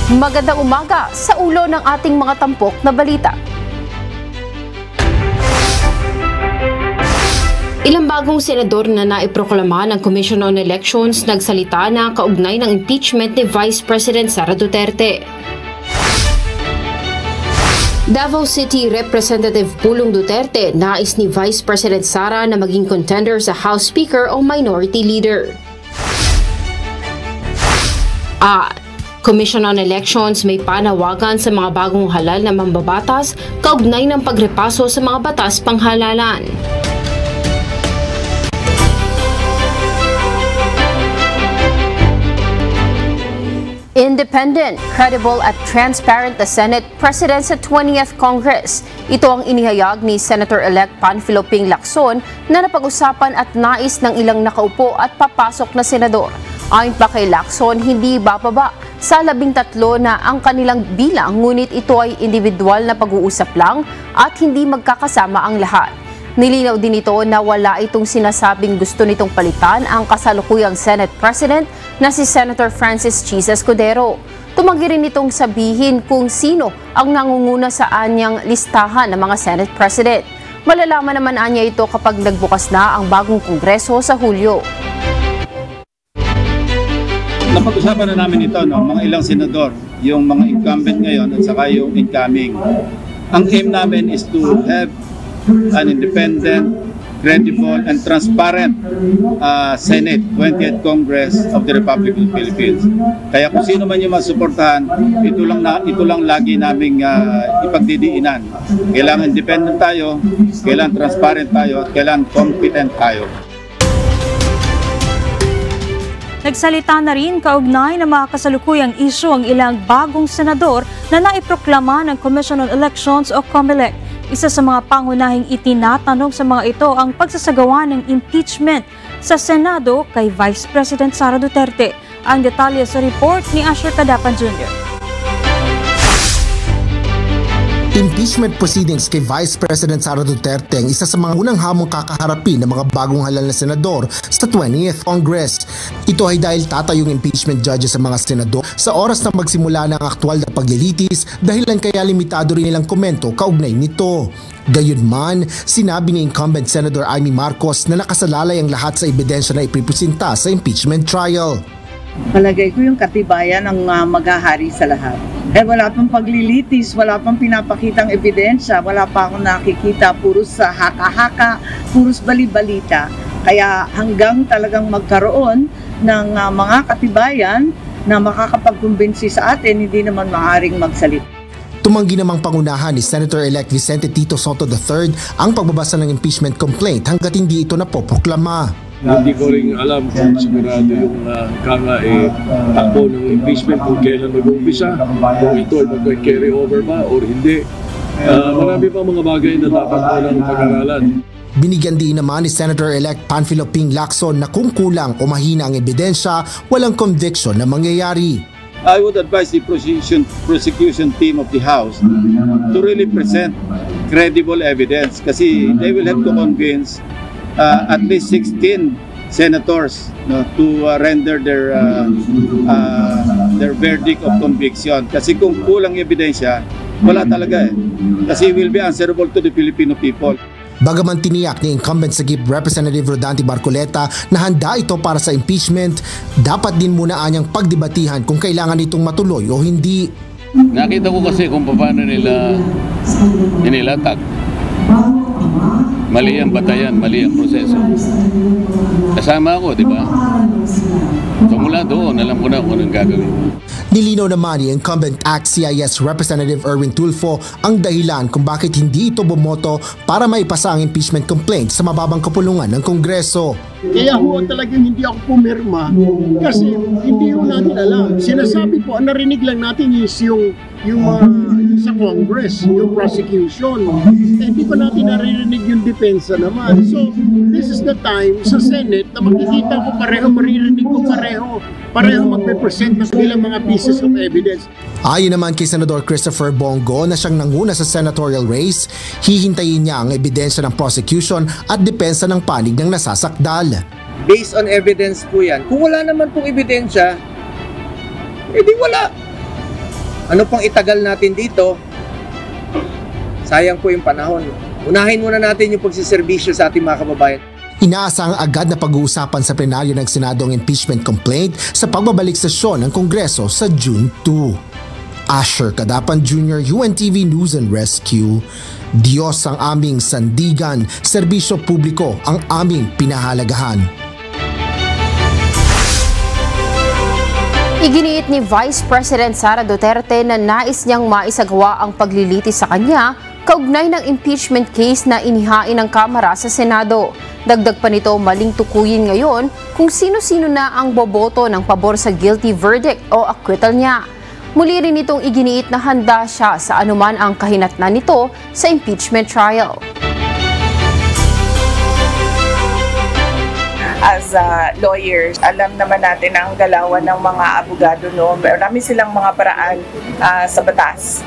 Magandang umaga sa ulo ng ating mga tampok na balita. Ilang bagong senador na naiproklama ng Commission on Elections nagsalita na kaugnay ng impeachment ni Vice President Sara Duterte. Davao City Representative Pulong Duterte nais ni Vice President Sara na maging contender sa House Speaker o Minority Leader. Commission on Elections may panawagan sa mga bagong halal na mambabatas kaugnay ng pagrepaso sa mga batas panghalalan. Independent, credible at transparent na Senate President sa 20th Congress. Ito ang inihayag ni Senator-elect Panfilo Ping Lacson na napag-usapan at nais ng ilang nakaupo at papasok na senador. Ayon pa kay Lacson, hindi bababa sa 13 na ang kanilang bilang, ngunit ito ay individual na pag-uusap lang at hindi magkakasama ang lahat. Nilinaw din ito na wala itong sinasabing gusto nitong palitan ang kasalukuyang Senate President na si Senator Francis Chis Escudero. Tumanggi rin itong sabihin kung sino ang nangunguna sa anyang listahan ng mga Senate President. Malalaman naman anya ito kapag nagbukas na ang bagong Kongreso sa Hulyo. Napag-usapan na namin ito, mga ilang senador, yung mga incumbent ngayon at saka yung incoming. Ang aim namin is to have an independent, credible, and transparent Senate, 20th Congress of the Republic of the Philippines. Kaya kung sino man yung masuportahan, ito lang lagi naming ipagdidiinan. Kailangan independent tayo, kailangan transparent tayo, kailangan competent tayo. Nagsalita na rin kaugnay ng mga kasalukuyang isyu ang ilang bagong senador na naiproklama ng Commission on Elections o COMELEC. Isa sa mga pangunahing itinatanong sa mga ito ang pagsasagawa ng impeachment sa Senado kay Vice President Sara Duterte. Ang detalye sa report ni Asher Cadapan Jr. Impeachment proceedings kay Vice President Sara Duterte ang isa sa mga unang hamong kakaharapin ng mga bagong halal na senador sa 20th Congress. Ito ay dahil tatayong impeachment judges sa mga senador sa oras na magsimula ng aktwal na paglilitis, dahilan kaya limitado rin nilang komento kaugnay nito. Gayunman, sinabi ni incumbent Senator Amy Marcos na nakasalalay ang lahat sa ebidensya na ipipresenta sa impeachment trial. Palagay ko yung katibayan ang maghahari sa lahat. Wala pang paglilitis, wala pang pinapakitang ebidensya, wala pa akong nakikita, puros sa haka-haka, puros bali-balita. Kaya hanggang talagang magkaroon ng mga katibayan na makakapagkumbinsi sa atin, hindi naman maaaring magsalita. Tumanggi namang pangunahan ni Senator-elect Vicente Tito Soto III ang pagbabasa ng impeachment complaint hanggat hindi ito napoproklama. Hindi ko rin alam kung sigurado yung takbo ng impeachment kung kailan mag-umpisa, kung ito ay mag-carry over ba or hindi. Marami pang mga bagay na dapat mo lang pag-aralan. Binigyan din naman ni Senator-elect Panfilo Ping Lacson na kung kulang o mahina ang ebidensya, walang conviction na mangyayari. I would advise the prosecution team of the House to really present credible evidence kasi they will have to convince at least 16 senators to render their verdict of conviction. Kasi kung kulang ebidensya, wala talaga Kasi will be answerable to the Filipino people. Bagaman tiniyak ni incumbent Sagip Representative Rodante Barcoleta na handa ito para sa impeachment, dapat din muna anyang pagdebatihan kung kailangan itong matuloy o hindi. Nakita ko kasi kung paano nila inilatag. Mali ang batayan, mali ang proseso. Kasama ako, di ba? So mula doon, alam ko na kung anong gagawin. Nilinaw naman ni incumbent ACT-CIS Representative Erwin Tulfo ang dahilan kung bakit hindi ito bumoto para maipasa ang impeachment complaint sa mababang kapulungan ng Kongreso. Kaya ho talagang hindi ako pumirma kasi hindi ho natin alam. Sinasabi po, ang narinig lang natin is yung sa Congress, yung prosecution. Hindi pa natin naririnig yung depensa naman. So, this is the time sa Senate na makikita ko pareho, maririnig ko pareho magpe-present ng ilang mga pieces of evidence. Ayon naman kay Senador Christopher Bongo na siyang nanguna sa senatorial race, hihintayin niya ang ebidensya ng prosecution at depensa ng panig ng nasasakdal. Based on evidence po yan. Kung wala naman pong ebidensya, edi wala. Ano pang itagal natin dito? Sayang po yung panahon. Unahin muna natin yung pagsiservisyo sa ating mga kababayan. Inaasahang agad na pag-uusapan sa plenaryo ng Senado ang impeachment complaint sa pagbabalik sesyon ng Kongreso sa June 2. Asher Kadapan Jr., UNTV News and Rescue. Diyos ang aming sandigan, serbisyo publiko ang aming pinahalagahan. Iginiit ni Vice President Sara Duterte na nais niyang maisagawa ang paglilitis sa kanya kaugnay ng impeachment case na inihain ng Kamara sa Senado. Dagdag pa nito, maling tukuyin ngayon kung sino-sino na ang boboto ng pabor sa guilty verdict o acquittal niya. Muli rin itong iginiit na handa siya sa anuman ang kahinatnan nito sa impeachment trial. As lawyers, alam naman natin ang galawan ng mga abogado, no? Marami silang mga paraan sa batas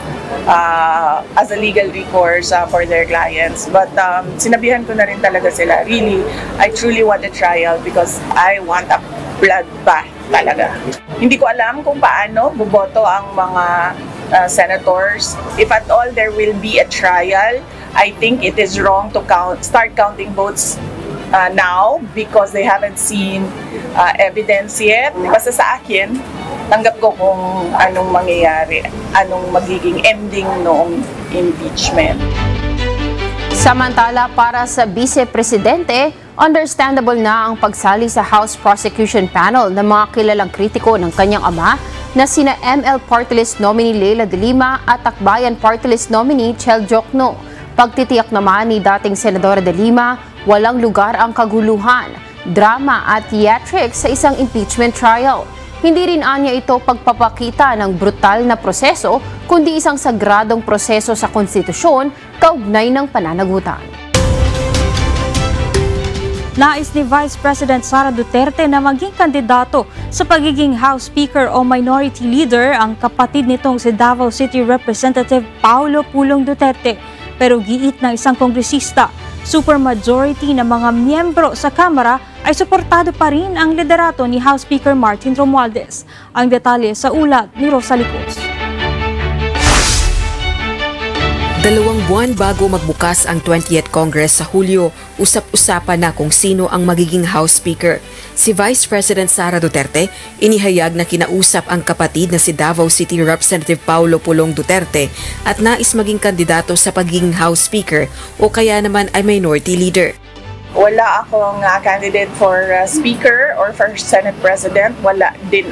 as a legal recourse for their clients. But sinabihan ko na rin talaga sila, really, I truly want a trial because I want a bloodbath talaga. Hindi ko alam kung paano boboto ang mga senators. If at all there will be a trial, I think it is wrong to start counting votes now because they haven't seen evidence yet. Basta sa akin, tanggap ko kung anong mangyayari, anong magiging ending noong impeachment. Samantala, para sa Vice Presidente, understandable na ang pagsali sa House Prosecution Panel ng mga kilalang kritiko ng kanyang ama na sina ML Party List nominee Leila De Lima at Akbayan Party List nominee Chel Jokno. Pagtitiyak naman ni dating Senadora De Lima, walang lugar ang kaguluhan, drama at theatrics sa isang impeachment trial. Hindi rin anya ito pagpapakita ng brutal na proseso, kundi isang sagradong proseso sa konstitusyon kaugnay ng pananagutan. Nais ni Vice President Sara Duterte na maging kandidato sa pagiging House Speaker o Minority Leader ang kapatid nitong si Davao City Representative Paulo Pulong Duterte. Pero giit ng isang kongresista, supermajority ng mga miyembro sa Kamara ay suportado pa rin ang liderato ni House Speaker Martin Romualdez. Ang detalye sa ulat ni Rosa Licos. 2 buwan bago magbukas ang 20th Congress sa Hulyo, usap-usapan na kung sino ang magiging House Speaker. Si Vice President Sara Duterte inihayag na kinausap ang kapatid na si Davao City Representative Paulo Pulong Duterte at nais maging kandidato sa pagiging House Speaker o kaya naman ay Minority Leader. Wala akong candidate for Speaker or for Senate President. Wala ding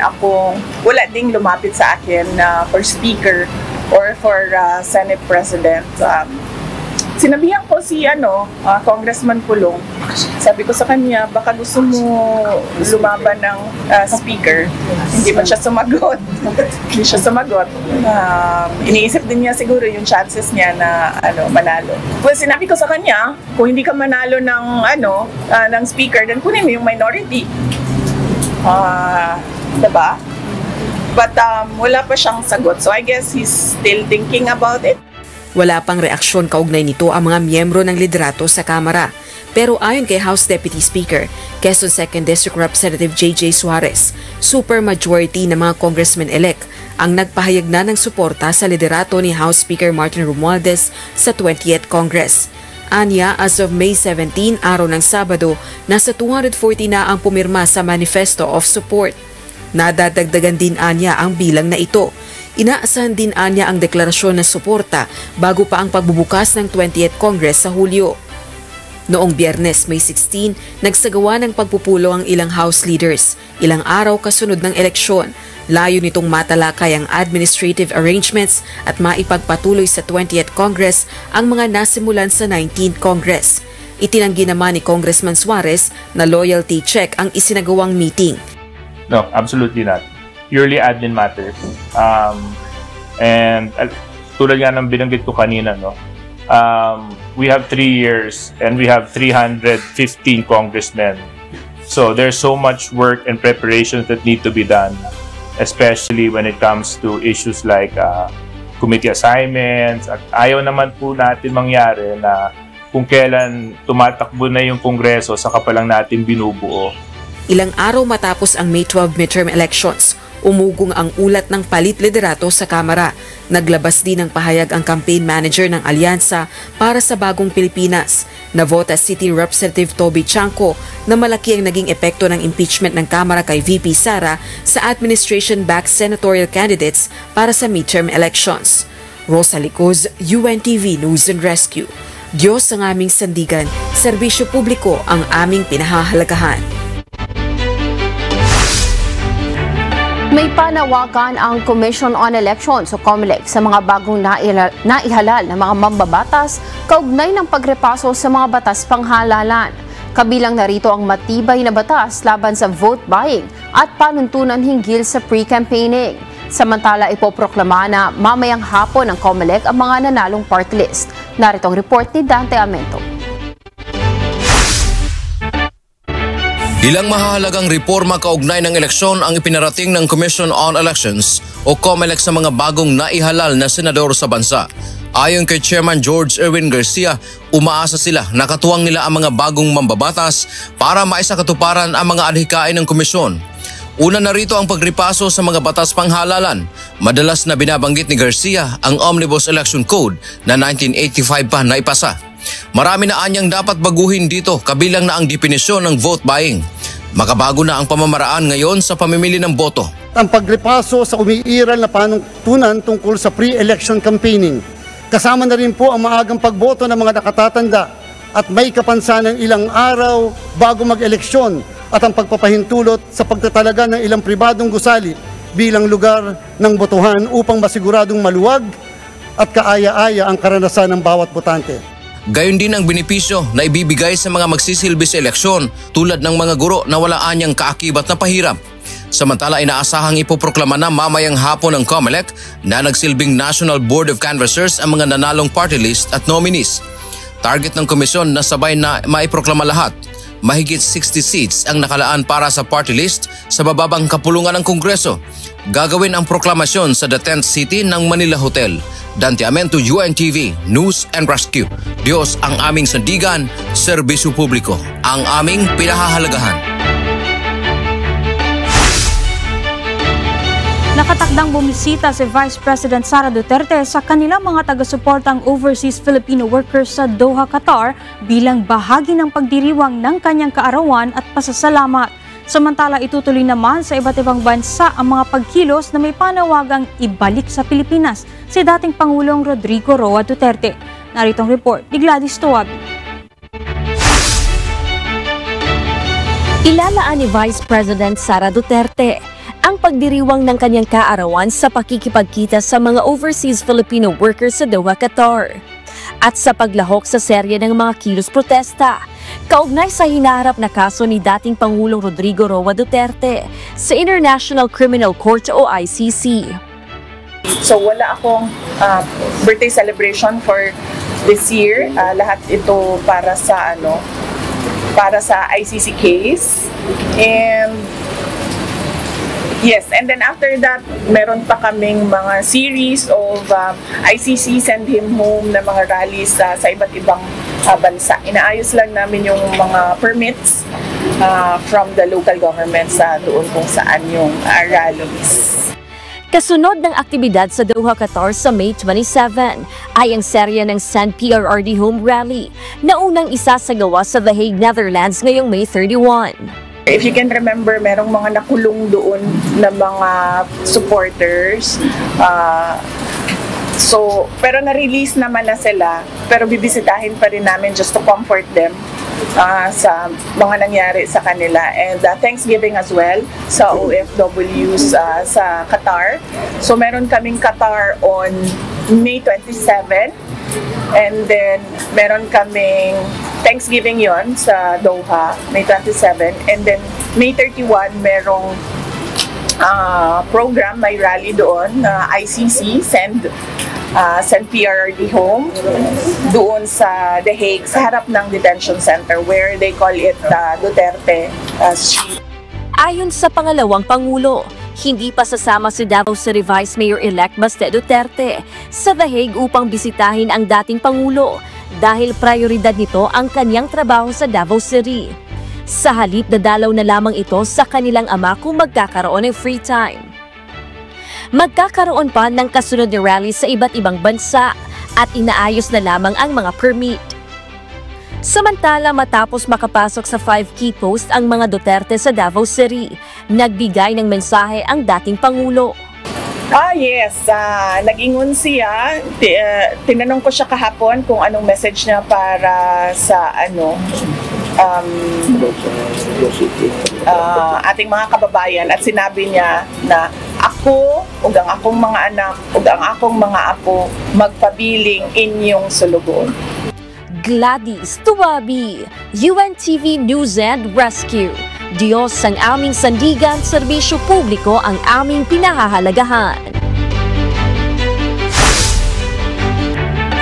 lumapit sa akin for Speaker or for Senate President. Sinabihan ko si Congressman Pulong. Sabi ko sa kanya, baka gusto mo lumaban ng Speaker. Hindi pa siya sumagot. Hindi siya sumagot. Iniisip din niya siguro yung chances niya na manalo. Well, sinabi ko sa kanya, kung hindi ka manalo ng Speaker, then kunin mo yung minority. Diba? But wala pa siyang sagot. So I guess he's still thinking about it. Wala pang reaksyon kaugnay nito ang mga miyembro ng liderato sa Kamara. Pero ayon kay House Deputy Speaker, Quezon 2nd District Representative J.J. Suarez, supermajority ng mga congressmen-elect ang nagpahayag na ng suporta sa liderato ni House Speaker Martin Romualdez sa 20th Congress. Anya, as of May 17, araw ng Sabado, nasa 240 na ang pumirma sa Manifesto of Support. Nadadagdagan din anya ang bilang na ito. Inaasahan din anya ang deklarasyon ng suporta bago pa ang pagbubukas ng 20th Congress sa Hulyo. Noong Biyernes, May 16, nagsagawa ng pagpupulo ang ilang House leaders, ilang araw kasunod ng eleksyon. Layo nitong matalakay ang administrative arrangements at maipagpatuloy sa 20th Congress ang mga nasimulan sa 19th Congress. Itinanggi naman ni Congressman Suarez na loyalty check ang isinagawang meeting. No, absolutely not. Purely admin matters. And tulad nga ng binanggit ko kanina, we have 3 years and we have 315 congressmen. So there's so much work and preparations that need to be done, especially when it comes to issues like committee assignments. At ayaw naman po natin mangyari na kung kailan tumatakbo na yung Kongreso, saka pa lang natin binubuo. Ilang araw matapos ang May 12 midterm elections, Umugong ang ulat ng palit liderato sa Kamara. Naglabas din ng pahayag ang campaign manager ng Alyansa para sa Bagong Pilipinas. Navota City Representative Toby Chanco na malaki ang naging epekto ng impeachment ng Kamara kay VP Sara sa administration-backed senatorial candidates para sa midterm elections. Rosa Licos, UNTV News and Rescue. Diyos ang aming sandigan, serbisyo publiko ang aming pinahahalagahan. May panawagan ang Commission on Elections o COMELEC sa mga bagong naihalal na mga mambabatas kaugnay ng pagrepaso sa mga batas panghalalan. Kabilang narito ang matibay na batas laban sa vote buying at panuntunan hinggil sa pre-campaigning. Samantala, ipoproklama na mamayang hapon ng COMELEC ang mga nanalong party list. Narito ang report ni Dante Amento. Ilang mahalagang reforma kaugnay ng eleksyon ang ipinarating ng Commission on Elections o COMELEC sa mga bagong naihalal na senador sa bansa. Ayon kay Chairman George Erwin Garcia, umaasa sila na katuwang nila ang mga bagong mambabatas para maisakatuparan ang mga adhikain ng komisyon. Una na rito ang pagripaso sa mga batas panghalalan. Madalas na binabanggit ni Garcia ang Omnibus Election Code na 1985 pa naipasa. Marami na anyang dapat baguhin dito, kabilang na ang definisyon ng vote buying. Makabago na ang pamamaraan ngayon sa pamimili ng boto. Ang pagripaso sa umiiral na panuntunan tungkol sa pre-election campaigning. Kasama na rin po ang maagang pagboto ng mga nakatatanda at may kapansanan ilang araw bago mag-eleksyon at ang pagpapahintulot sa pagtatalaga ng ilang pribadong gusali bilang lugar ng botohan upang masiguradong maluwag at kaaya-aya ang karanasan ng bawat botante. Gayon din ang benepisyo na ibibigay sa mga magsisilbi sa eleksyon tulad ng mga guro na wala anyang kaakibat na pahirap. Samantala, inaasahang ipoproklama na mamayang hapon ng COMELEC na nagsilbing National Board of Canvassers ang mga nanalong party list at nominees. Target ng komisyon na sabay na maiproklama lahat. Mahigit 60 seats ang nakalaan para sa party list sa bababang kapulungan ng Kongreso. Gagawin ang proklamasyon sa The 10th City ng Manila Hotel. Dante Amento, UNTV, News and Rescue. Diyos ang aming sandigan, serbisyo publiko, ang aming pinahahalagahan. Nakatakdang bumisita si Vice President Sara Duterte sa kanilang mga taga-suportang overseas Filipino workers sa Doha, Qatar bilang bahagi ng pagdiriwang ng kanyang kaarawan at pasasalamat. Samantala, itutuloy naman sa iba't ibang bansa ang mga pagkilos na may panawagang ibalik sa Pilipinas si dating Pangulong Rodrigo Roa Duterte. Narito ang report ni Gladys Toabi. Ilalaan ni Vice President Sara Duterte ang pagdiriwang ng kanyang kaarawan sa pakikipagkita sa mga overseas Filipino workers sa Doha, Qatar. At sa paglahok sa serye ng mga kilos protesta, kaugnay sa hinaharap na kaso ni dating Pangulong Rodrigo Roa Duterte sa International Criminal Court o ICC. So wala akong birthday celebration for this year. Lahat ito para sa ICC case. And yes, and then after that, meron pa kaming mga series of ICC Send Him Home na mga rallies sa iba't ibang bansa. Inaayos lang namin yung mga permits from the local governments doon kung saan yung rallies. Kasunod ng aktibidad sa Doha, Qatar sa May 27 ay ang serya ng Send PRRD Home Rally na unang isasagawa sa The Hague, Netherlands ngayong May 31. If you can remember, merong mga nakulong doon na mga supporters. Pero na-release naman na sila, pero bibisitahin pa rin namin just to comfort them sa mga nangyari sa kanila. And Thanksgiving as well sa OFWs sa Qatar. So meron kaming Qatar on May 27. And then, meron kaming Thanksgiving yon sa Doha, May 27. And then, May 31, merong program, may rally doon, ICC, Send PRRD Home, doon sa The Hague, sa harap ng detention center, where they call it Duterte Street. Ayon sa pangalawang Pangulo, hindi pa sasama si Davao City Vice Mayor-elect Baste Duterte sa The Hague upang bisitahin ang dating Pangulo dahil prioridad nito ang kanyang trabaho sa Davao City. Sa halip, dadalaw na lamang ito sa kanilang ama kung magkakaroon ng free time. Magkakaroon pa ng kasunod na rally sa iba't ibang bansa at inaayos na lamang ang mga permit. Samantala, matapos makapasok sa 5 key posts ang mga Duterte sa Davao City, nagbigay ng mensahe ang dating Pangulo. Yes, nag-ingon siya. Tinanong ko siya kahapon kung anong message niya para sa ating mga kababayan, at sinabi niya na ako ug ang akong mga anak ug ang akong mga apo magpabiling inyong sulugon. Gladys Tuwabi, UNTV News and Rescue. Diyos ang aming sandigan, serbisyo publiko ang aming pinahahalagahan.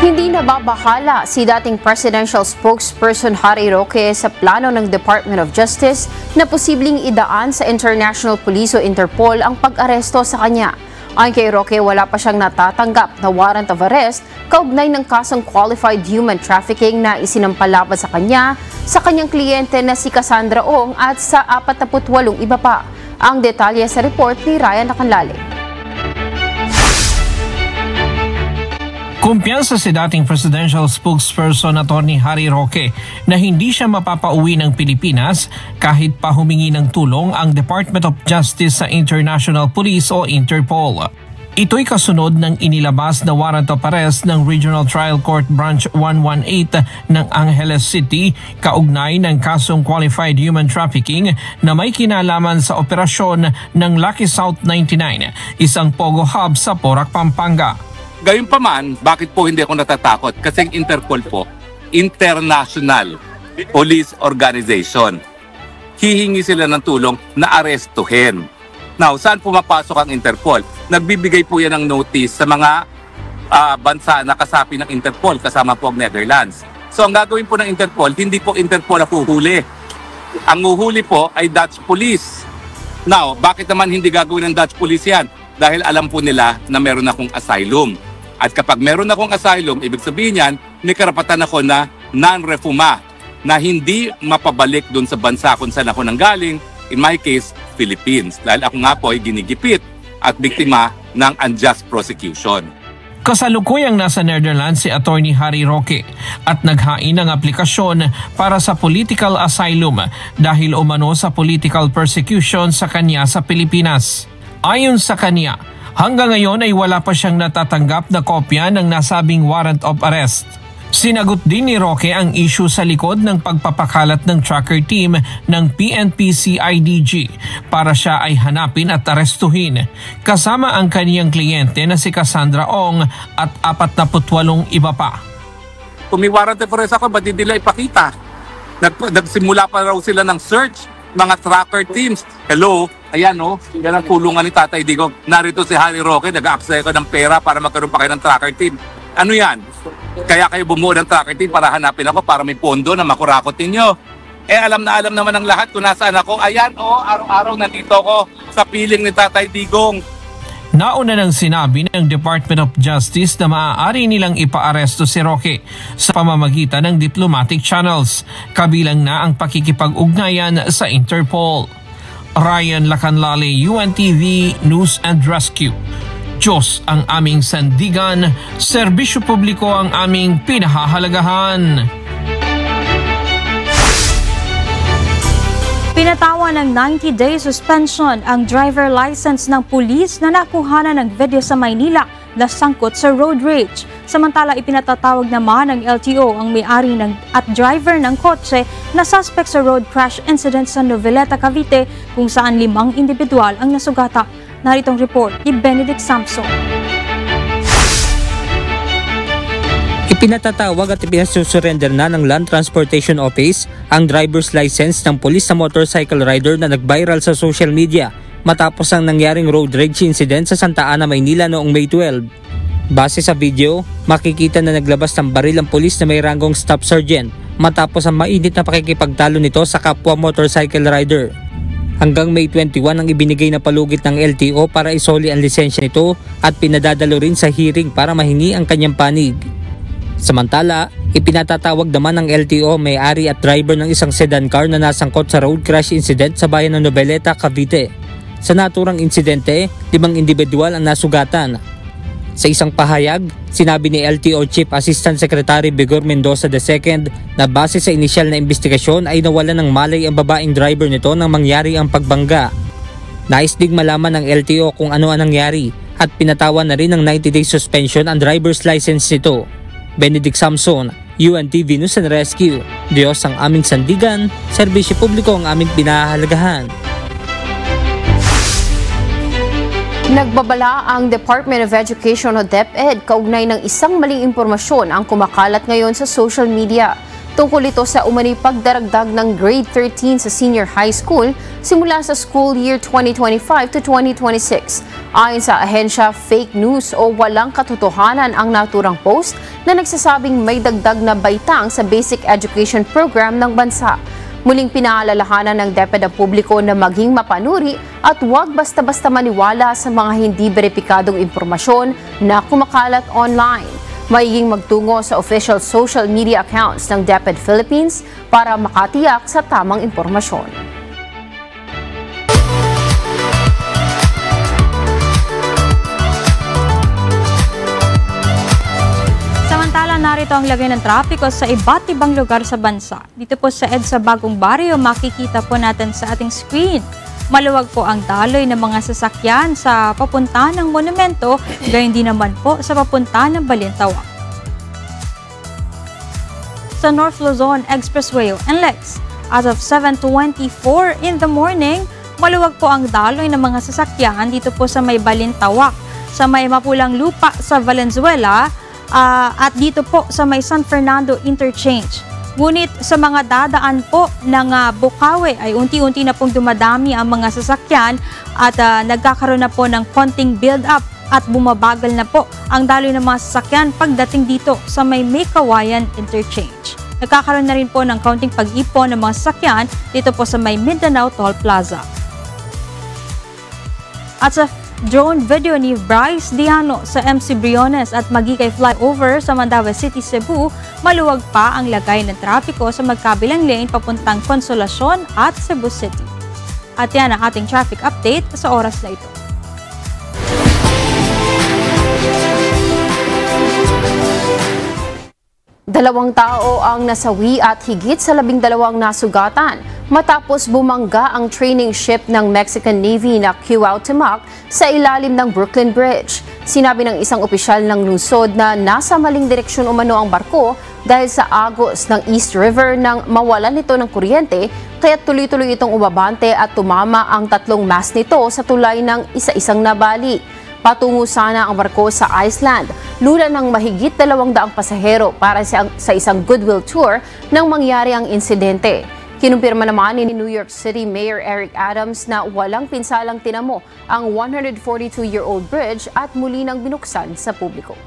Hindi nababahala si dating presidential spokesperson Harry Roque sa plano ng Department of Justice na posibleng idaan sa International Police o Interpol ang pag-aresto sa kanya. Ayon kay Roque, wala pa siyang natatanggap na warrant of arrest kaugnay ng kasong qualified human trafficking na isinampalaban sa kanyang kliyente na si Cassandra Ong at sa 48 iba pa. Ang detalye sa report ni Ryan Lacanlale. Kumpiyansa si dating presidential spokesperson Atty. Harry Roque na hindi siya mapapauwi ng Pilipinas kahit pa humingi ng tulong ang Department of Justice sa International Police o Interpol. Ito'y kasunod ng inilabas na warrant of arrest ng Regional Trial Court Branch 118 ng Angeles City kaugnay ng kasong qualified human trafficking na may kinalaman sa operasyon ng Lucky South 99, isang pogo hub sa Porac, Pampanga. Gayunpaman, bakit po hindi ako natatakot? Kasi ang Interpol po, International Police Organization. Hihingi sila ng tulong na arestuhin. Now, saan pumapasok ang Interpol? Nagbibigay po yan ng notice sa mga bansa na kasapi ng Interpol, kasama po ang Netherlands. So, ang gagawin po ng Interpol, hindi po Interpol ang huhuli. Ang huhuli po ay Dutch Police. Now, bakit naman hindi gagawin ng Dutch Police yan? Dahil alam po nila na meron akong asylum. At kapag meron akong asylum, ibig sabihin yan, may karapatan ako na non-refuma, na hindi mapabalik dun sa bansa kung saan ako nanggaling, in my case, Philippines. Dahil ako nga po ay ginigipit at biktima ng unjust prosecution. Kasalukuyang nasa Netherlands si Atty. Harry Roque at naghain ng aplikasyon para sa political asylum dahil umano sa political persecution sa kanya sa Pilipinas. Ayon sa kanya, hanggang ngayon ay wala pa siyang natatanggap na kopya ng nasabing warrant of arrest. Sinagot din ni Roque ang issue sa likod ng pagpapakalat ng tracker team ng PNP-CIDG para siya ay hanapin at arestuhin, kasama ang kaniyang kliyente na si Cassandra Ong at 48 iba pa. Kung may warrant of arrest ako, ba't hindi nila ipakita? Nagsimula pa raw sila ng search, mga tracker teams. Hello, ayan yan ang kulungan ni Tatay Digong. Narito si Harry Roque, nag-a-apply ko ng pera para magkaroon pa kayo ng tracker team. Ano yan? Kaya kayo bumuo ng tracker team para hanapin ako para may pondo na makurakot ninyo. Alam naman ng lahat kung nasaan ako. Ayan araw-araw nandito ako sa piling ni Tatay Digong. Nauna nang sinabi ng Department of Justice na maaari nilang ipaaresto si Roque sa pamamagitan ng diplomatic channels, kabilang na ang pakikipag-ugnayan sa Interpol. Ryan Lacanlale, UNTV News and Rescue. Diyos ang aming sandigan, serbisyo publiko ang aming pinahahalagahan. Pinatawan ng 90-day suspension ang driver license ng pulis na nakuhanan ng video sa Maynila na sangkot sa road rage. Samantala, ipinatatawag naman ng LTO ang may-ari at driver ng kotse na suspect sa road crash incident sa Noveleta, Cavite kung saan 5 individual ang nasugata. Naritong report ni Benedict Samson. Ipinatatawag at ipinasusurrender na ng Land Transportation Office ang driver's license ng pulis na motorcycle rider na nag-viral sa social media matapos ang nangyaring road rage incident sa Santa Ana, Maynila noong May 12. Base sa video, makikita na naglabas ng baril ang pulis na may ranggong staff sergeant matapos ang mainit na pakikipagtalo nito sa kapwa motorcycle rider. Hanggang May 21 ang ibinigay na palugit ng LTO para isoli ang lisensya nito at pinadadalo rin sa hearing para mahingi ang kanyang panig. Samantala, ipinatatawag naman ng LTO may-ari at driver ng isang sedan car na nasangkot sa road crash incident sa bayan ng Noveleta, Cavite. Sa naturang insidente, 5 individual ang nasugatan. Sa isang pahayag, sinabi ni LTO Chief Assistant Secretary Vigor Mendoza II na base sa inisyal na investigasyon ay nawalan ng malay ang babaeng driver nito nang mangyari ang pagbangga. Nais ding malaman ng LTO kung ano ang nangyari at pinatawan na rin ng 90-day suspension ang driver's license nito. Benedict Samson, UNTV News and Rescue. Diyos ang aming sandigan, serbisyo publiko ang aming pinahahalagahan. Nagbabala ang Department of Education o DepEd kaugnay ng isang maling impormasyon ang kumakalat ngayon sa social media. Tungkol ito sa umano'y pagdaragdag ng grade 13 sa senior high school simula sa school year 2025 to 2026. Ayon sa ahensya, fake news o walang katotohanan ang naturang post na nagsasabing may dagdag na baitang sa basic education program ng bansa. Muling pinaalalahanan ng DepEd ang publiko na maging mapanuri at huwag basta-basta maniwala sa mga hindi beripikadong impormasyon na kumakalat online. Magiging magtungo sa official social media accounts ng DepEd Philippines para makatiyak sa tamang impormasyon. Narito ang lagay ng trapiko sa iba't ibang lugar sa bansa. Dito po sa EDSA Bagong Baryo, makikita po natin sa ating screen. Maluwag po ang daloy ng mga sasakyan sa papunta ng monumento, gayon din naman po sa papunta ng Balintawak. Sa North Luzon Expressway o NLEX, as of 7:24 in the morning, maluwag po ang daloy ng mga sasakyan dito po sa may Balintawak, sa may Mapulang Lupa sa Valenzuela, at dito po sa may San Fernando Interchange. Ngunit sa mga dadaan po ng Bukawi ay unti-unti na pong dumadami ang mga sasakyan at nagkakaroon na po ng konting build-up at bumabagal na po ang daloy ng mga sasakyan pagdating dito sa may Kawayan Interchange. Nagkakaroon na rin po ng kaunting pag-ipon ng mga sasakyan dito po sa may Mindanao Toll Plaza. At sa drone video ni Bryce Diano sa MC Briones at Magikay Flyover sa Mandaue City, Cebu, maluwag pa ang lagay ng trapiko sa magkabilang lane papuntang Consolacion at Cebu City. At yan ang ating traffic update sa oras na ito. Dalawang tao ang nasawi at higit sa 12 nasugatan matapos bumangga ang training ship ng Mexican Navy na Cuauhtémoc sa ilalim ng Brooklyn Bridge. Sinabi ng isang opisyal ng lungsod na nasa maling direksyon umano ang barko dahil sa agos ng East River nang mawalan nito ng kuryente, kaya tuloy-tuloy itong umabante at tumama ang 3 mast nito sa tulay ng isa-isang nabali. Patungo sana ang barko sa Iceland, lula ng mahigit 200 pasahero para sa isang goodwill tour nang mangyari ang insidente. Kinumpirma naman ni New York City Mayor Eric Adams na walang pinsalang tinamo ang 142-year-old bridge at muli nang binuksan sa publiko.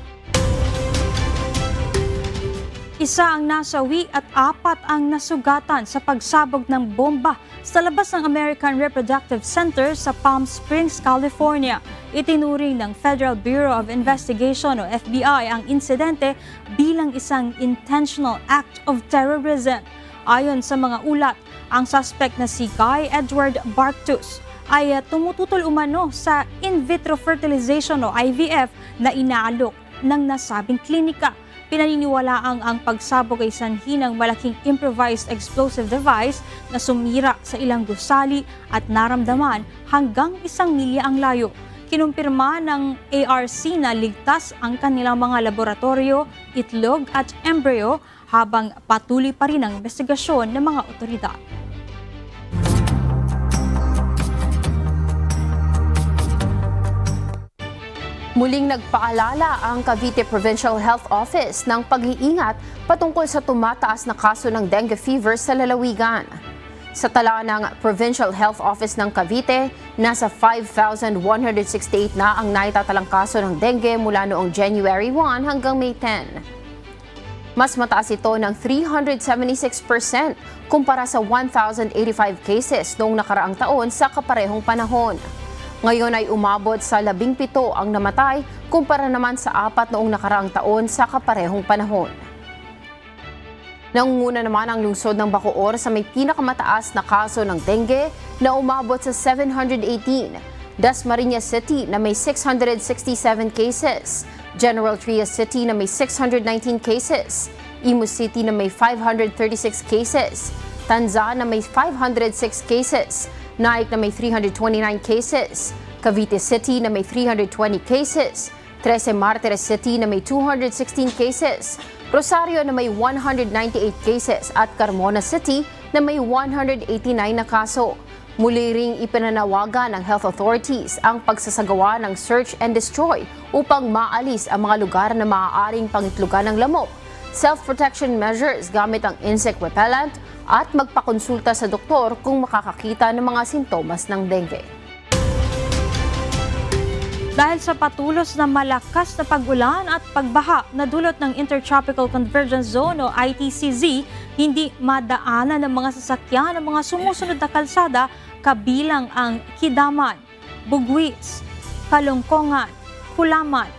Isa ang nasawi at 4 ang nasugatan sa pagsabog ng bomba sa labas ng American Reproductive Center sa Palm Springs, California. Itinuring ng Federal Bureau of Investigation o FBI ang insidente bilang isang intentional act of terrorism. Ayon sa mga ulat, ang suspect na si Guy Edward Bartus ay tumututol umano sa in vitro fertilization o IVF na inaalok ng nasabing klinika. Pinaniniwalaang ang pagsabog ay sanhi ng malaking improvised explosive device na sumira sa ilang gusali at naramdaman hanggang 1 milya ang layo. Kinumpirma ng ARC na ligtas ang kanilang mga laboratorio, itlog at embryo habang patuloy pa rin ang investigasyon ng mga otoridad. Muling nagpaalala ang Cavite Provincial Health Office ng pag-iingat patungkol sa tumataas na kaso ng dengue fever sa lalawigan. Sa tala ng Provincial Health Office ng Cavite, nasa 5,168 na ang naitatalang kaso ng dengue mula noong January 1 hanggang May 10. Mas mataas ito ng 376% kumpara sa 1,085 cases noong nakaraang taon sa kaparehong panahon. Ngayon ay umabot sa 17 ang namatay kumpara naman sa 4 noong nakaraang taon sa kaparehong panahon. Nangunguna naman ang lungsod ng Bacoor sa may pinakamataas na kaso ng dengue na umabot sa 718. Dasmariñas City na may 667 cases. General Trias City na may 619 cases. Imus City na may 536 cases. Tanza na may 506 cases. Naik na may 329 cases. Cavite City na may 320 cases. 13 Martires City na may 216 cases. Rosario na may 198 cases at Carmona City na may 189 na kaso. Muli ring ipinanawagan ng health authorities ang pagsasagawa ng search and destroy upang maalis ang mga lugar na maaaring pangitlugan ng lamok, self-protection measures gamit ang insect repellent at magpakonsulta sa doktor kung makakakita ng mga sintomas ng dengue. Dahil sa patulos na malakas na pag-ulan at pagbaha na dulot ng Intertropical Convergence Zone o ITCZ, hindi madaanan ng mga sasakyan ng mga sumusunod na kalsada kabilang ang Kidaman, Bugwis, Kalungkongan, Kulaman,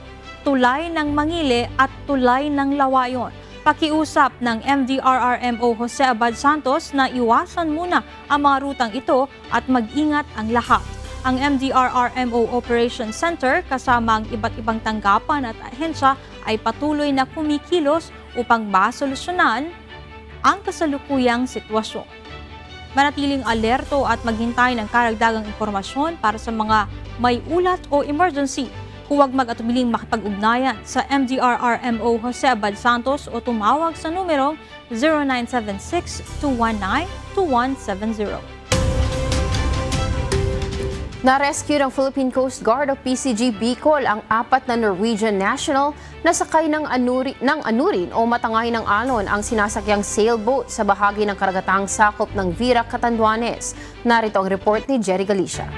Tulay ng Mangile at Tulay ng Lawayon. Pakiusap ng MDRRMO Jose Abad Santos na iwasan muna ang mga rutang ito at mag-ingat ang lahat. Ang MDRRMO Operations Center kasama ang iba't ibang tanggapan at ahensya ay patuloy na kumikilos upang masolusyonan ang kasalukuyang sitwasyon. Manatiling alerto at maghintay ng karagdagang impormasyon para sa mga may ulat o emergency. Huwag mag-atubiling makipag-ugnayan sa MDRRMO Jose Abad Santos o tumawag sa numerong 0976-219-2170. Na-rescue ng Philippine Coast Guard o PCG Bicol ang 4 na Norwegian national na sakay ng anurin o matangay ng alon ang sinasakyang sailboat sa bahagi ng karagatang sakop ng Virac, Catanduanes. Narito ang report ni Jerry Galicia.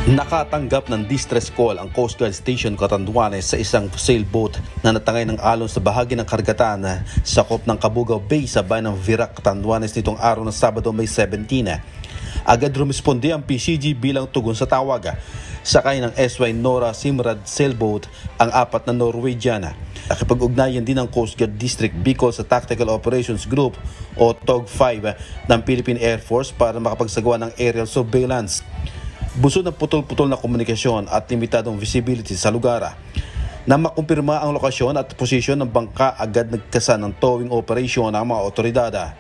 Nakatanggap ng distress call ang Coast Guard Station Catanduanes sa isang sailboat na natangay ng alon sa bahagi ng karagatan sakop ng Cabugao Bay sa bayan ng Virac, Catanduanes nitong araw ng Sabado, May 17. Agad rumisponde ang PCG bilang tugon sa tawag. Sakay ng SY Nora Simrad sailboat ang 4 na Norwegian. Nakipag-ugnayan din ng Coast Guard District Bicol sa Tactical Operations Group o TOG-5 ng Philippine Air Force para makapagsagawa ng aerial surveillance. Busod ng putol-putol na komunikasyon at limitadong visibility sa lugar. Nang makumpirma ang lokasyon at posisyon ng bangka, agad nagkasa ng towing operation ang mga otoridad.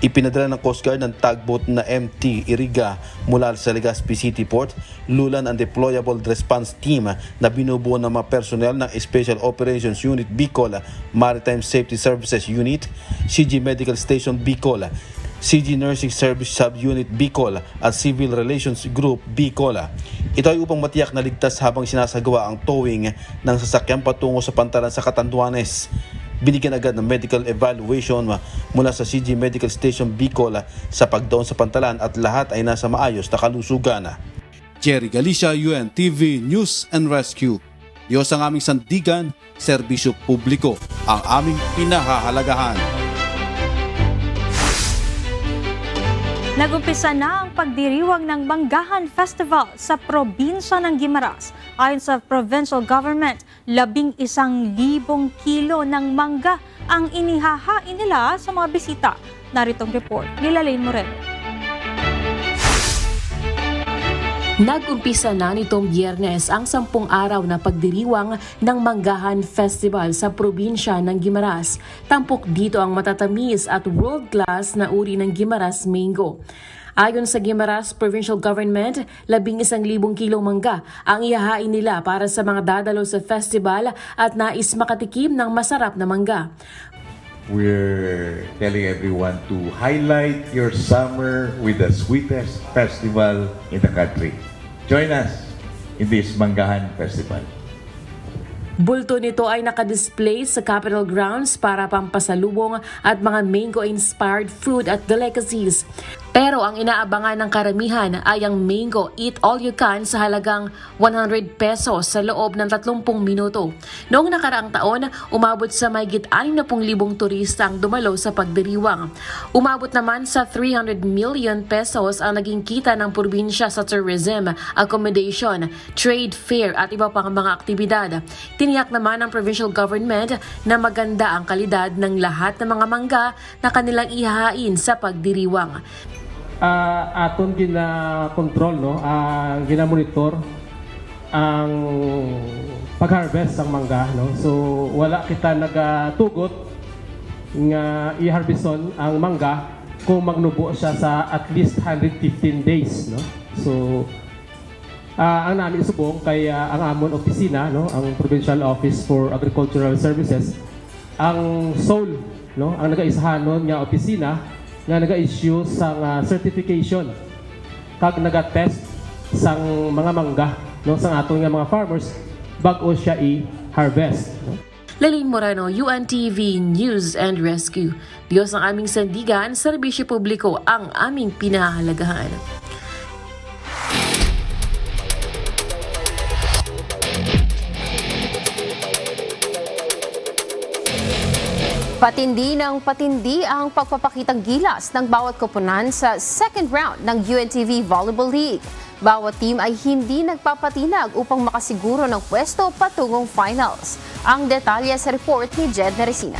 Ipinadala ng Coast Guard ng tugboat na MT Iriga mula sa Legazpi City Port, lulan ang deployable response team na binubuo ng mga personnel ng Special Operations Unit Bicol, Maritime Safety Services Unit, CG Medical Station Bicol, CG Nursing Service Sub-Unit Bicol at Civil Relations Group Bicol. Ito ay upang matiyak na ligtas habang sinasagawa ang towing ng sasakyan patungo sa pantalan sa Catanduanes. Binigyan agad ng medical evaluation mula sa CG Medical Station Bicol sa pagdaon sa pantalan at lahat ay nasa maayos na kalusugan. Jerry Galicia, UNTV News and Rescue. Diyos ang aming sandigan, serbisyo publiko ang aming pinahahalagahan. Nagumpisa na ang pagdiriwang ng Manggahan Festival sa probinsya ng Guimaras. Ayon sa provincial government, 11,000 kilo ng mangga ang inihahain nila sa mga bisita. Naritong report ni Lalaine Moreno. Nag-umpisa na nitong Biyernes ang 10 araw na pagdiriwang ng Manggahan Festival sa probinsya ng Guimaras. Tampok dito ang matatamis at world-class na uri ng Guimaras mango. Ayon sa Guimaras Provincial Government, 11,000 kilong mangga ang ihahain nila para sa mga dadalo sa festival at nais makatikim ng masarap na mangga. We're telling everyone to highlight your summer with the sweetest festival in the country. Join us in this Manggahan Festival. Bulto nito ay nakadisplay sa Capitol Grounds para pampasalubong at mga mango-inspired food at delicacies. Pero ang inaabangan ng karamihan ay ang Mango Eat All You Can sa halagang 100 pesos sa loob ng 30 minuto. Noong nakaraang taon, umabot sa mahigit 60,000 turista ang dumalo sa pagdiriwang. Umabot naman sa 300 million pesos ang naging kita ng probinsya sa tourism, accommodation, trade fair at iba pang mga aktibidad. Tiniyak naman ng provincial government na maganda ang kalidad ng lahat ng mga mangga na kanilang ihahain sa pagdiriwang. Aton gina-control, no? Gina-monitor ang pag-harvest ng mangga, no? So wala kita nagatugot nga i-harveston ang mangga kung magnubo siya sa at least 115 days, no? So ang namin subong kay ang amon opisina, no, ang Provincial Office for Agricultural Services, ang sole, no, ang nagaisahanon nga opisina nga naga-issue sang certification kag naga-test sang mga mangga, no, sang atong nga mga farmers bag-o siya i-harvest, no? Leline Moreno, UNTV News and Rescue. Diyos ang aming sandigan, serbisyo publiko ang aming pinahahalagahan. Patindi ng patindi ang pagpapakitang gilas ng bawat koponan sa second round ng UNTV Volleyball League. Bawat team ay hindi nagpapatinag upang makasiguro ng pwesto patungong finals. Ang detalye sa report ni Jed Neresina.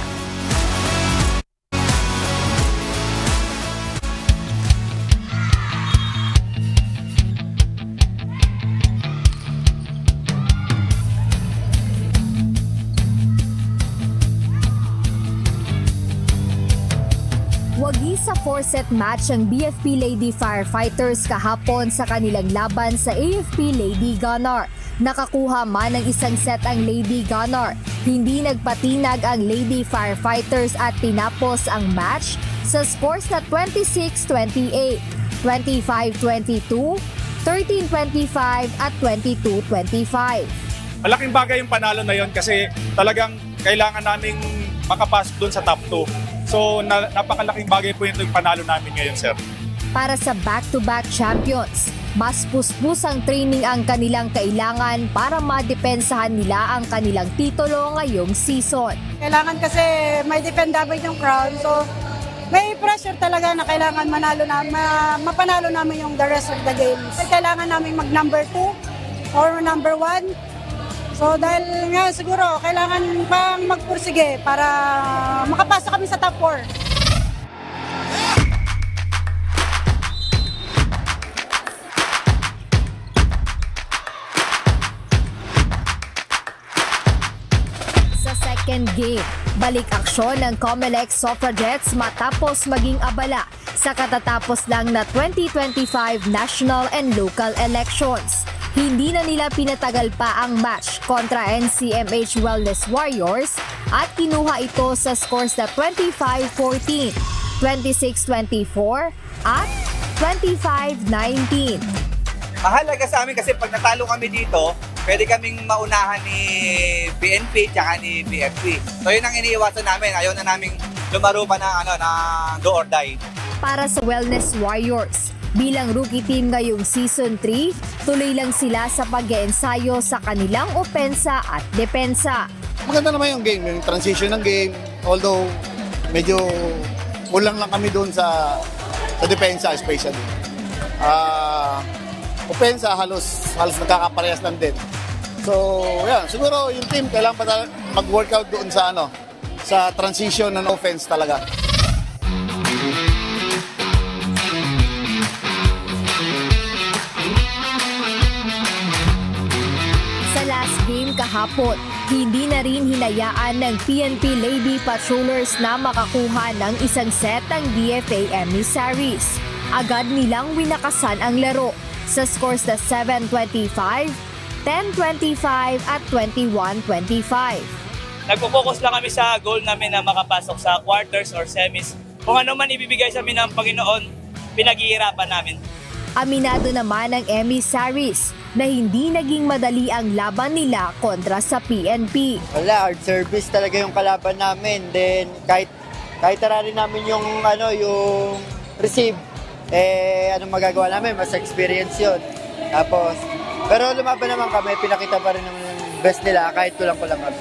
Wagi sa 4-set match ang BFP Lady Firefighters kahapon sa kanilang laban sa AFP Lady Gunner. Nakakuha man ng isang set ang Lady Gunner. Hindi nagpatinag ang Lady Firefighters at tinapos ang match sa scores na 26-28, 25-22, 13-25 at 22-25. Malaking bagay yung panalo na yon kasi talagang kailangan naming makapasok doon sa top 2. So napakalaking bagay po yung panalo namin ngayon, sir. Para sa back-to-back champions, mas puspus ang training ang kanilang kailangan para madepensahan nila ang kanilang titulo ngayong season. Kailangan kasi may defend namin yung crown, so may pressure talaga na kailangan mapanalo namin yung the rest of the games. Kailangan namin mag number 2 or number 1. So dahil nga siguro kailangan pang magpursige para makapasok kami sa top 4. Sa second game, balik aksyon ng Comelec Suffragettes matapos maging abala sa katatapos lang na 2025 national and local elections. Hindi na nila pinatagal pa ang match kontra NCMH Wellness Warriors at kinuha ito sa scores na 25-14, 26-24 at 25-19. Mahalaga sa amin kasi pag natalo kami dito, pwede kaming maunahan ni PNP at ni BFP. So yun ang iniiwasan namin. Ayaw na namin lumaro pa ng do or die. Para sa Wellness Warriors, bilang rookie team ngayong Season 3, tuloy lang sila sa pag-eensayo sa kanilang opensa at depensa. Maganda naman yung game, yung transition ng game. Although, medyo kulang lang kami doon sa depensa especially. Opensa halos nagkakaparehas lang din. So, yeah, siguro yung team kailangan pa mag-workout doon sa sa transition ng offense talaga. Kahapon, hindi na rin hinayaan ng PNP Lady Patrollers na makakuha ng isang set ang DFA emissaries. Agad nilang winakasan ang laro sa scores na 7-25, 10-25 at 21-25. Nagpo-focus lang kami sa goal namin na makapasok sa quarters or semis. Kung ano man ibibigay sa amin ng Panginoon, pinaghihirapan namin. Aminado naman ng emissaries na hindi naging madali ang laban nila kontra sa PNP. Wala, hard service talaga yung kalaban namin. Then kahit tararin namin yung receive, anong magagawa namin? Mas experience yun. Tapos, pero lumaban naman kami, pinakita pa rin ng best nila kahit kulang-kulang kami.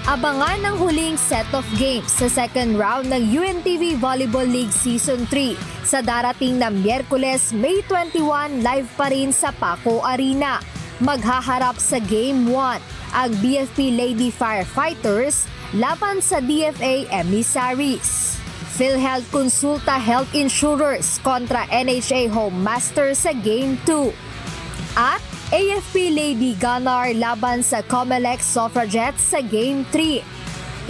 Abangan ang huling set of games sa second round ng UNTV Volleyball League Season 3 sa darating na Miyerkules, May 21 live pa rin sa Paco Arena. Maghaharap sa Game 1 ang BFP Lady Firefighters laban sa DFA Emissaries. PhilHealth Consulta Health Insurers kontra NHA Home Master sa Game 2. At AFP Lady Gunnar laban sa Comelec Suffragettes sa Game 3.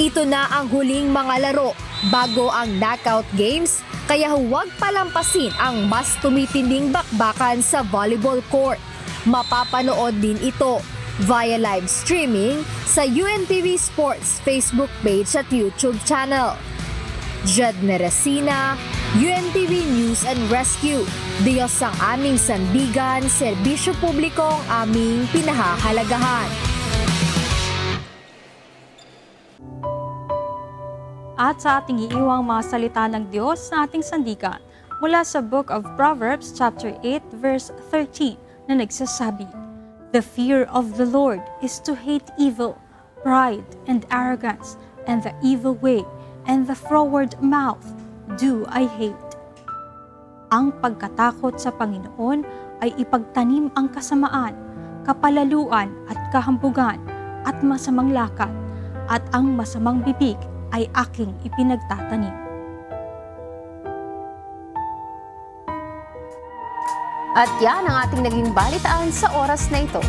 Ito na ang huling mga laro bago ang knockout games, kaya huwag palampasin ang mas tumitinding bakbakan sa volleyball court. Mapapanood din ito via live streaming sa UNTV Sports Facebook page at YouTube channel. Jed Neresina, UNTV News and Rescue. Diyos ang aming sandigan, serbisyo publiko ang aming pinahahalagahan. At sa ating iiwang mga salita ng Diyos na ating sandigan mula sa Book of Proverbs chapter 8 verse 13 na nagsasabi, "The fear of the Lord is to hate evil, pride and arrogance, and the evil way, and the froward mouth do I hate." Ang pagkatakot sa Panginoon ay ipagtanim ang kasamaan, kapalaluan at kahambugan at masamang lakad, at ang masamang bibig ay aking ipinagtatanim. At yan ang ating naging balitaan sa oras na ito.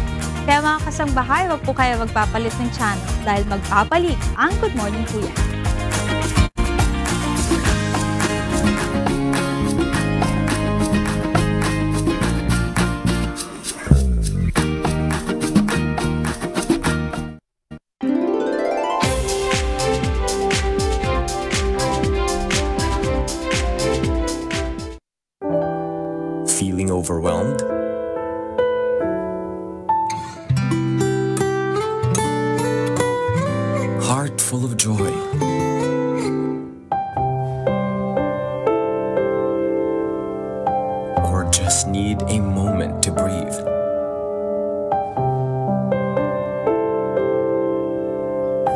Kaya mga kasangbahay, wag po kayo magpapalit ng channel dahil magpapalik ang Good Morning Kuya. Feeling overwhelmed? Heart full of joy? Or just need a moment to breathe?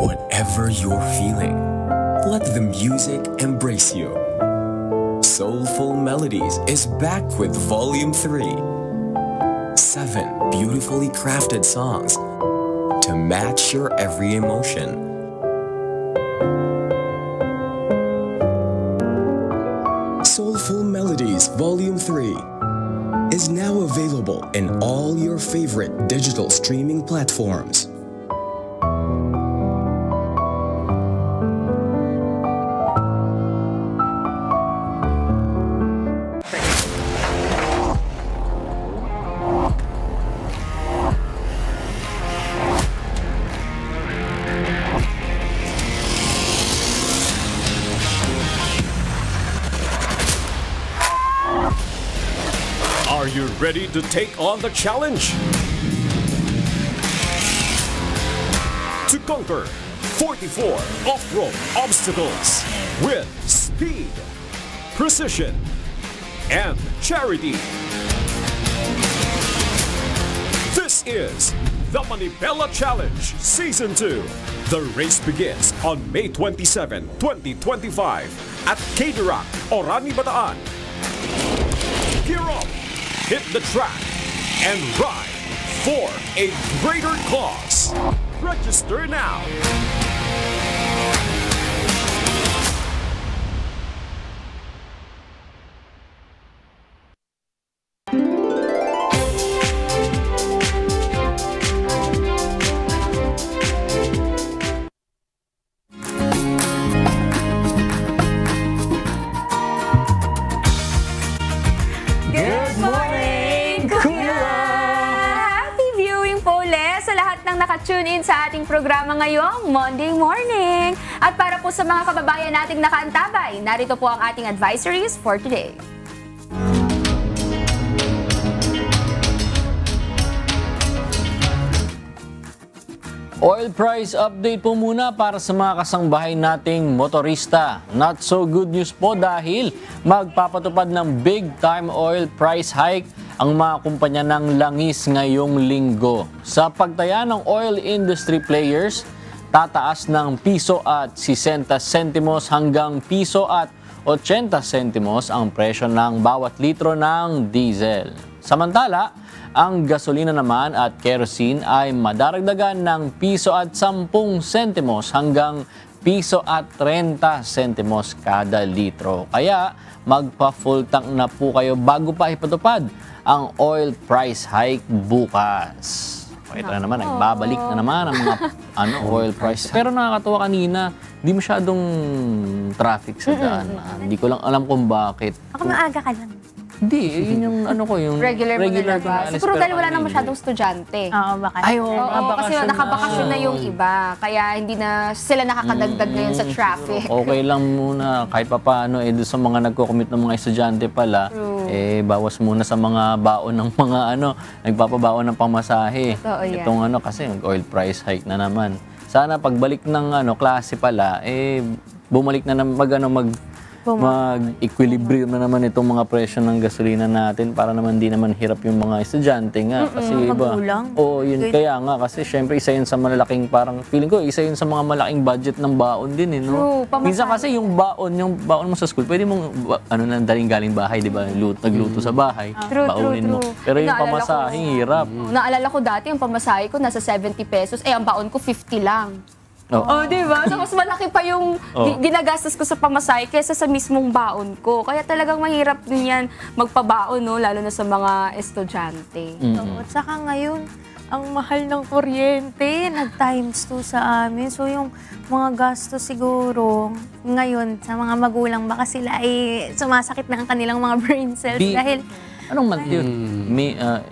Whatever you're feeling, let the music embrace you. Soulful Melodies is back with Volume 3. 7 beautifully crafted songs to match your every emotion. Soulful Melodies Volume 3 is now available in all your favorite digital streaming platforms. Are you ready to take on the challenge? To conquer 44 off-road obstacles with speed, precision, and charity. This is the Manibela Challenge Season 2. The race begins on May 27, 2025 at K-Dirac, Orani, Bataan. Gear up, hit the track, and ride for a greater cause. Register now. Tune in sa ating programa ngayong Monday morning. At para po sa mga kababayan nating nakaantabay, narito po ang ating advisories for today. Oil price update po muna para sa mga kasangbahay nating motorista. Not so good news po dahil magpapatupad ng big time oil price hike ang mga kumpanya ng langis ngayong linggo. Sa pagtaya ng oil industry players, tataas ng piso at 60 sentimos hanggang piso at 80 sentimos ang presyo ng bawat litro ng diesel. Samantala, ang gasolina naman at kerosene ay madaragdagan ng piso at 10 sentimos hanggang piso at 30 sentimos kada litro. Kaya magpa-full tank na po kayo bago pa ipatupad ang oil price hike bukas. Ito na naman, nagbabalik na naman ang mga oil price. Pero nakakatawa kanina, hindi masyadong traffic sa daan. Hindi ko lang alam kung bakit. Baka maaga ka lang. Hindi, yun yung yung regular ko na alis. Siguro dahil wala nang masyadong estudyante. Oo, baka. Ay, kasi nakabakasyon na yung iba. Kaya hindi na sila nakakadagdag ngayon sa traffic. Okay lang muna, kahit pa paano, doon sa mga nagko-commute ng mga estudyante pala, bawas muna sa mga baon ng mga nagpapabaon ng pamasahe. Itong kasi oil price hike na naman. Sana pagbalik ng klase pala, bumalik na mag-equilibrium na naman itong mga presyo ng gasolina natin para naman di naman hirap yung mga estudyante nga kasi iba. Yun kaya nga kasi syempre isa yun sa malalaking feeling ko isa yun sa mga malaking budget ng baon din Minsan kasi yung baon mo sa school, pwede mong daling galing bahay, di ba? Nagluto sa bahay, baunin mo. Pero yung pamasahing hirap. Naalala ko dati yung pamasahe ko nasa 70 pesos, ang baon ko 50 lang. Diba? So, mas malaki pa yung ginagastos ko sa pamasahe kaysa sa mismong baon ko. Kaya talagang mahirap din yan magpabaon, lalo na sa mga estudyante. At saka ngayon, ang mahal ng kuryente, nag-times 2 sa amin. So, yung mga gastos siguro, ngayon, sa mga magulang, baka sila ay sumasakit na ang kanilang mga brain cells dahil... Anong month yun?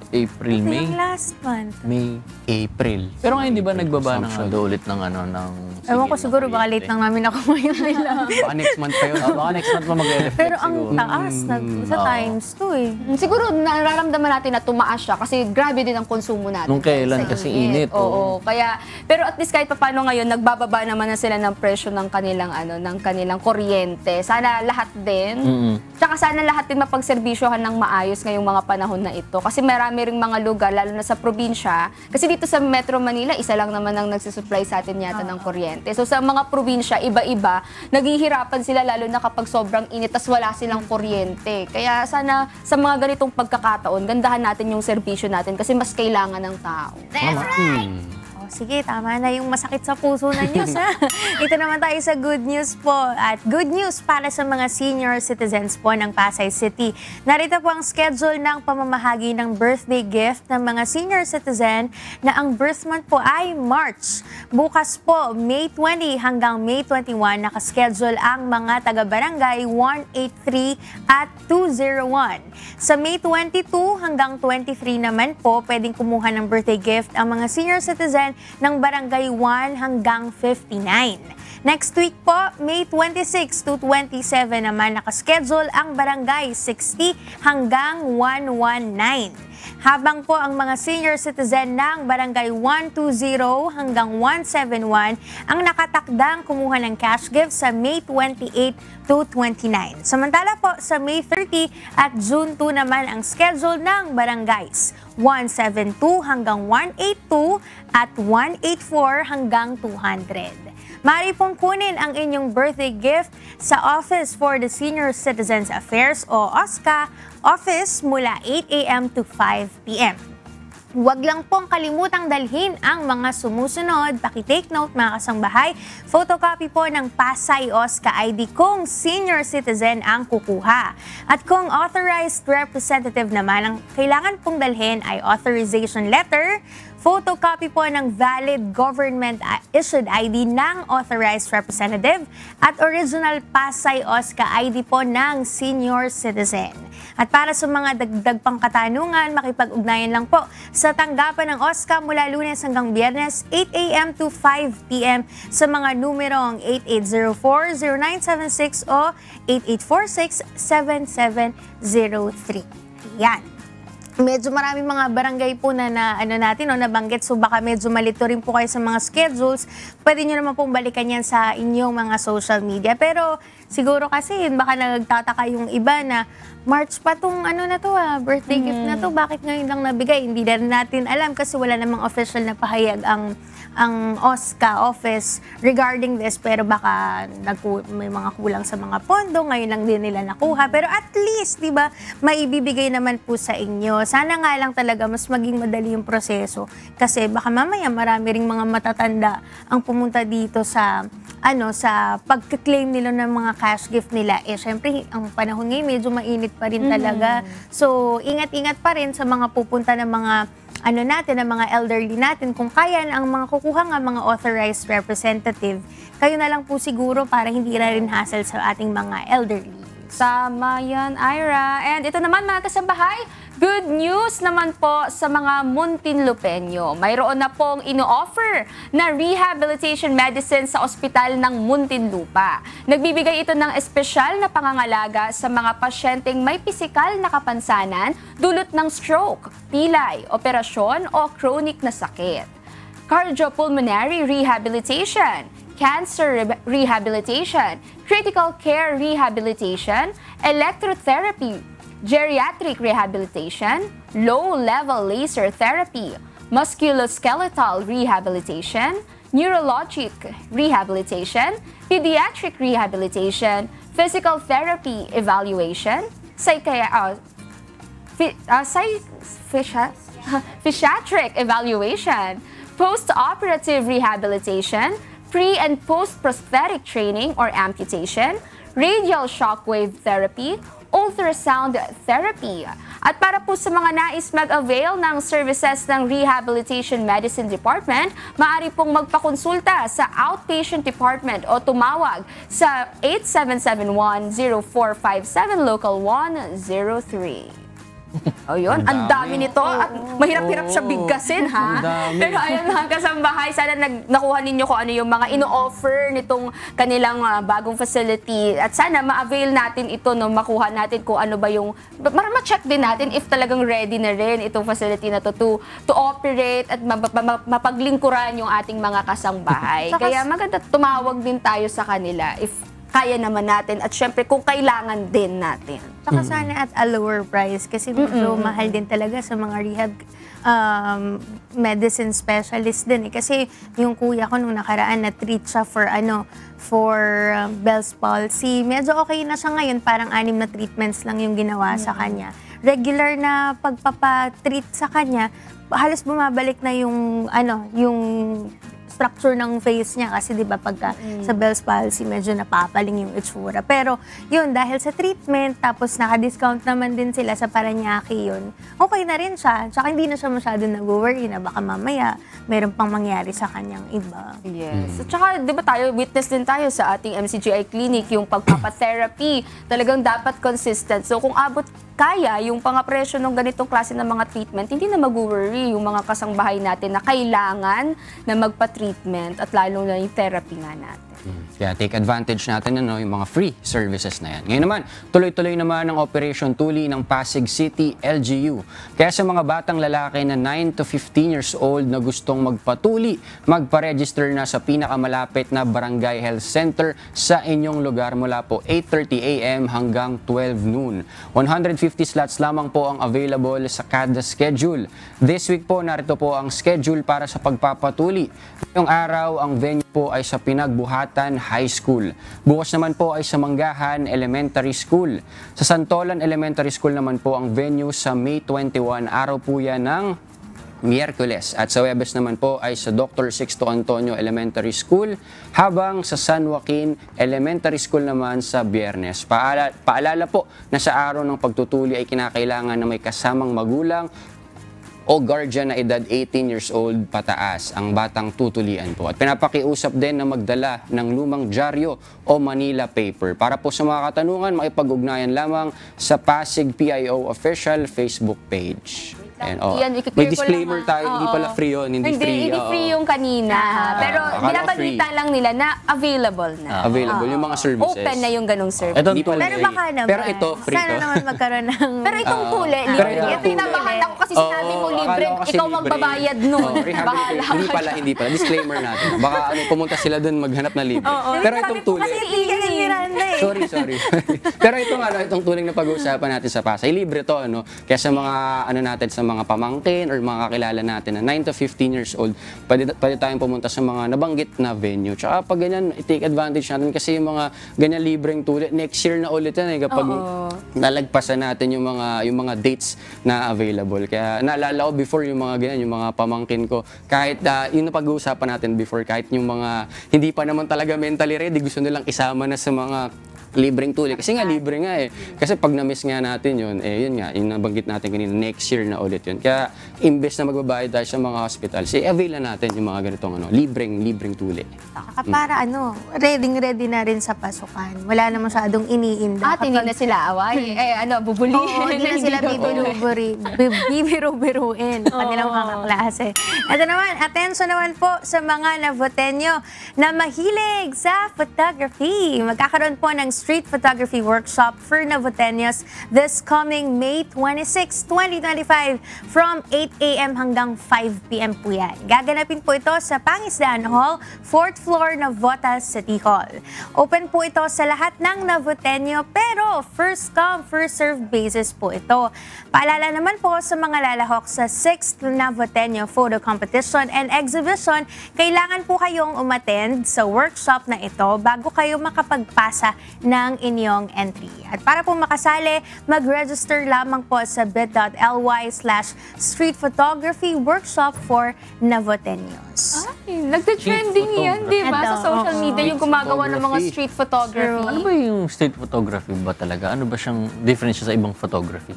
April, May? Last month. May, April. Pero ngayon di ba nagbaba ng ulit ng ewan ko siguro, baka late lang namin ako ngayon nila. Baka next month pa yun. Baka next month pa mag-reflect Pero ang taas, sa times 2 Siguro nararamdaman natin na tumaas siya kasi grabe din ang konsumo natin. Nung kailan kasi init. Kaya, pero at least kahit paano ngayon, nagbababa naman na sila ng presyo ng kanilang kuryente. Sana lahat din. Tsaka sana lahat din mapagserbisyohan ng maayos ngayong mga panahon na ito. Kasi marami ring mga lugar, lalo na sa probinsya. Kasi dito sa Metro Manila, isa lang naman ang nagsusupply sa atin yata ng kuryente. So sa mga probinsya, iba-iba, naghihirapan sila lalo na kapag sobrang init tas wala silang kuryente. Kaya sana sa mga ganitong pagkakataon, gandahan natin yung serbisyo natin kasi mas kailangan ng tao. That's right! Sige, tama na yung masakit sa puso na news, ha? Ito naman tayo sa good news po. At good news para sa mga senior citizens po ng Pasay City. Narito po ang schedule ng pamamahagi ng birthday gift ng mga senior citizen na ang birth month po ay March. Bukas po, May 20 hanggang May 21, nakaschedule ang mga taga-barangay 183 at 201. Sa May 22 hanggang 23 naman po, pwedeng kumuha ng birthday gift ang mga senior citizen ng barangay 1 hanggang 59. Next week po, May 26 to 27 naman nakaschedule ang barangay 60 hanggang 119. Habang po ang mga senior citizen ng barangay 120 hanggang 171 ang nakatakdang kumuha ng cash gift sa May 28 to 29. Samantala po sa May 30 at June 2 naman ang schedule ng barangays 172 hanggang 182 at 184 hanggang 200. Maaari pong kunin ang inyong birthday gift sa Office for the Senior Citizens Affairs o OSCA office mula 8 a.m. to 5 p.m. Huwag lang pong kalimutang dalhin ang mga sumusunod. Paki-take note mga kasangbahay, photocopy po ng Pasay OSCA ID kung senior citizen ang kukuha. At kung authorized representative naman, ang kailangan pong dalhin ay authorization letter, photocopy po ng valid government-issued ID ng authorized representative at original Pasay OSCA ID po ng senior citizen. At para sa mga dagdag pang katanungan, makipag-ugnayan lang po sa tanggapan ng OSCA mula Lunes hanggang Biyernes, 8 a.m. to 5 p.m. sa mga numerong 8804-0976 o 8846-7703. Yan. medyo maraming mga barangay po na ano natin, no, nabanggit. So baka medyo malito rin po kayo sa mga schedules. Pwede nyo naman pong balikan yan sa inyong mga social media. Pero siguro kasi baka nagtataka yung iba na March pa tong ano na to birthday gift na to. Bakit ngayon lang nabigay? Hindi na rin natin alam kasi wala namang official na pahayag ang OSCA office regarding this, pero baka may mga kulang sa mga pondo, ngayon lang din nila nakuha. Pero at least, di ba, maibibigay naman po sa inyo. Sana nga lang talaga mas maging madali yung proseso kasi baka mamaya marami ring mga matatanda ang pumunta dito sa sa pagka-claim nila ng mga cash gift nila. Syempre, ang panahon ngayon medyo mainit pa rin talaga. So, ingat-ingat pa rin sa mga pupunta ng mga natin, ng mga elderly natin. Kung kaya ang mga kukuha nga mga authorized representative, kayo na lang po siguro para hindi na rin hassle sa ating mga elderly. Tama yan, Ira. And ito naman mga kasambahay, good news naman po sa mga Muntinlupeño. Mayroon na pong ino-offer na rehabilitation medicine sa ospital ng Muntinlupa. Nagbibigay ito ng espesyal na pangangalaga sa mga pasyenteng may pisikal na kapansanan dulot ng stroke, pilay, operasyon o chronic na sakit. Cardiopulmonary rehabilitation, cancer rehabilitation, critical care rehabilitation, electrotherapy, geriatric rehabilitation, low-level laser therapy, musculoskeletal rehabilitation, neurologic rehabilitation, pediatric rehabilitation, physical therapy evaluation, psychiatric evaluation, post-operative rehabilitation, pre- and post-prosthetic training or amputation, radial shockwave therapy, ultrasound therapy. At para po sa mga nais mag-avail ng services ng Rehabilitation Medicine Department, maaari pong magpakonsulta sa Outpatient Department o tumawag sa 8771-0457 Local 103. O yun, ang dami nito at mahirap-hirap siya bigkasin ha. Pero ayun mga kasambahay, sana nakuha ninyo kung ano yung mga ino-offer nitong kanilang bagong facility at sana ma-avail natin ito, no, makuha natin kung ano ba yung, para ma-check din natin if talagang ready na rin itong facility na to operate at mapaglingkuran yung ating mga kasambahay. Kaya maganda tumawag din tayo sa kanila if kaya naman natin at syempre kung kailangan din natin. Saka sana at a lower price kasi medyo mahal din talaga sa mga rehab medicine specialist din. Kasi yung kuya ko nung nakaraan na-treat siya for Bell's palsy. Medyo okay na siya ngayon, parang 6 na treatments lang yung ginawa sa kanya. Regular na pagpapa-treat sa kanya, halos bumabalik na yung structure ng face niya kasi 'di ba pagka sa Bell's palsy medyo napapaling yung itsura. Pero yun, dahil sa treatment tapos naka-discount naman din sila sa Parañaque yun, okay na rin siya. Tsaka hindi na siya masyado nag-worry na baka mamaya meron pang mangyari sa kanyang iba. Yes. At tsaka 'di ba tayo, witness din tayo sa ating MCGI clinic yung pagpapa-therapy. Talagang dapat consistent. So kung abot kaya yung pangapresyo ng ganitong klase ng mga treatment, hindi na mag-worry yung mga kasangbahay natin na kailangan na magpa-treatment at lalo na yung therapy nga natin. Kaya take advantage natin yung mga free services na yan. Ngayon naman, tuloy-tuloy naman ang Operation Tuli ng Pasig City LGU. Kaya sa mga batang lalaki na 9 to 15 years old na gustong magpatuli, magpa-register na sa pinakamalapit na Barangay Health Center sa inyong lugar mula po 8:30 a.m. hanggang 12 noon. 150 slots lamang po ang available sa kada schedule. This week po, narito po ang schedule para sa pagpapatuli. Ngayong araw, ang venue po ay sa Pinagbuhatan High School. Bukas naman po ay sa Manggahan Elementary School. Sa Santolan Elementary School naman po ang venue sa May 21, araw po yan ng Miyerkules. At sa Huwebes naman po ay sa Dr. Sixto Antonio Elementary School, habang sa San Joaquin Elementary School naman sa Biyernes. Paalala po na sa araw ng pagtutuli ay kinakailangan na may kasamang magulang o guardian na edad 18 years old pataas ang batang tutulian po. At pinapakiusap din na magdala ng lumang dyaryo o Manila paper. Para po sa mga katanungan, makipag-ugnayan lamang sa Pasig PIO official Facebook page. Ayan, oh. Yan, i-clear May ko disclaimer lang, tayo, hindi pala free yun. Hindi free. Hindi free yung kanina. Pero akala ko binabalita lang nila na available na. Available yung mga services. Open na yung ganong service. Ito, hindi pala Pero free. baka naman. Pero ito, free Sana to. naman magkaroon ng... Pero itong tuli, Pero libre. itong tuli. Tinabahan ako kasi sinabi mo libre. akala ko kasi Ikaw libre. magbabayad nun. Bahala Hindi ka pala, dyan. hindi pala. Disclaimer natin. Baka pumunta sila doon maghanap na libre. Pero itong tuli. Kasi tingin ni Miranda eh. Sorry. Pero itong tuling na pag-uusapan natin sa Pasay, libre to, ano? Kaya sa mga, natin, sa mga pamangkin or mga kakilala natin na 9 to 15 years old, pwede tayong pumunta sa mga nabanggit na venue. Tsaka pag ganyan, i-take advantage natin kasi yung mga ganyan libreng tuli, next year na ulit yan kapag nalagpasan natin yung mga dates na available. Kaya naalala ko before yung mga ganyan, yung mga pamangkin ko, kahit yung napag-uusapan natin before, kahit yung mga hindi pa naman talaga mentally ready, gusto nilang isama na sa mga libreng tuli. Kasi nga, libre nga eh. Kasi pag na-miss nga natin yun, yun nga, yung nabanggit natin kanina, next year na ulit yun. Kaya, imbes na magbabayad tayo sa mga hospitals, avail na natin yung mga ganitong libreng tuli. Saka para ready na rin sa pasukan. Wala na masyadong iniinda. At hindi na sila away. Bubulihin. Oo, hindi na sila bibiru-biruin. Kanilang mga klase. Ito naman, atensyon naman po sa mga Navoteño na mahilig sa photography. Magkakaroon po ng street photography workshop for Navoteños this coming May 26, 2025 from 8 a.m. hanggang 5 p.m. po yan. Gaganapin po ito sa Pangisdaan Hall, 4th floor, Navotas City Hall. Open po ito sa lahat ng Navoteño pero first come, first served basis po ito. Paalala naman po sa mga lalahok sa 6th Navoteño Photo Competition and Exhibition, kailangan po kayong umattend sa workshop na ito bago kayo makapagpasa ng inyong entry. At para po makasali, mag-register lamang po sa bit.ly/street photography workshop for Navoteños. Ay, nagte-trending yan, di ba? Sa social media, yung gumagawa ng mga street photography. Ano ba yung street photography ba talaga? Ano ba siyang difference sa ibang photography?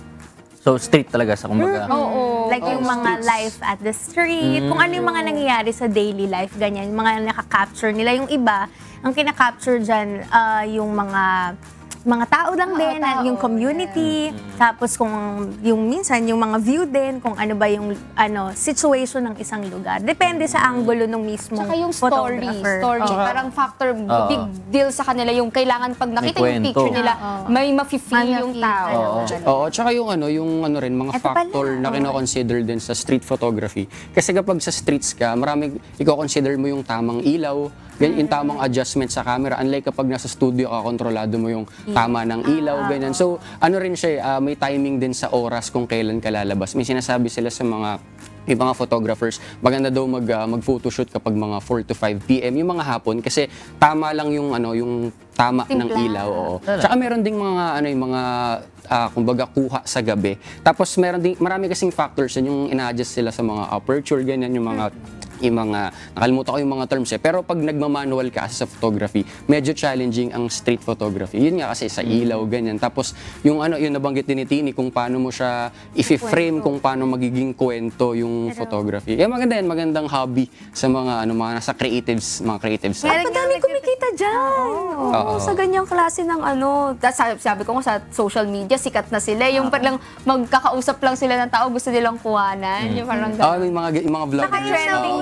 So, street talaga sa kumbaga? Oo. Like yung mga life at the street, kung ano yung mga nangyayari sa daily life, ganyan. Yung mga nakaka-capture nila. Yung iba, ang kina-capture dyan, yung mga tao lang din, yung community, tapos kung yung minsan, yung mga view din, kung ano ba yung situation ng isang lugar. Depende sa angulo ng mismo Tsaka yung photographer. story. Parang factor, big deal sa kanila yung kailangan pag nakita yung picture nila, may mafe-feel yung tao. Oo, tsaka yung rin, mga factor na kino-consider din sa street photography. Kasi kapag sa streets ka, maraming i-consider mo yung tamang ilaw, yung tamang adjustment sa camera. Unlike kapag nasa studio ka, kontrolado mo yung tama ng ilaw, ganyan. So, rin siya, may timing din sa oras kung kailan ka lalabas. May sinasabi sila sa mga photographers, maganda daw mag-photoshoot kapag mga 4 to 5 p.m. yung mga hapon kasi tama lang yung yung tama ng ilaw. Oo. Tsaka meron ding mga kumbaga kuha sa gabi. Tapos marami kasing factors yung ina-adjust sila sa mga aperture, ganyan, yung mga nakalimutan ko yung mga terms pero pag nagmamanual ka sa photography, medyo challenging ang street photography. Yun nga kasi sa ilaw, ganyan. Tapos yung nabanggit din ni Tini kung paano mo siya i-frame, kung paano magiging kwento yung photography. Magandang hobby sa mga nasa mga creatives. Kaya madami kumikita dyan. Oo, sa ganyang klase ng sabi ko nga sa social media, sikat na sila. Yung parang magkakausap lang sila ng tao, gusto nilang kuhanan. Yung parang yung mga vlog. Saka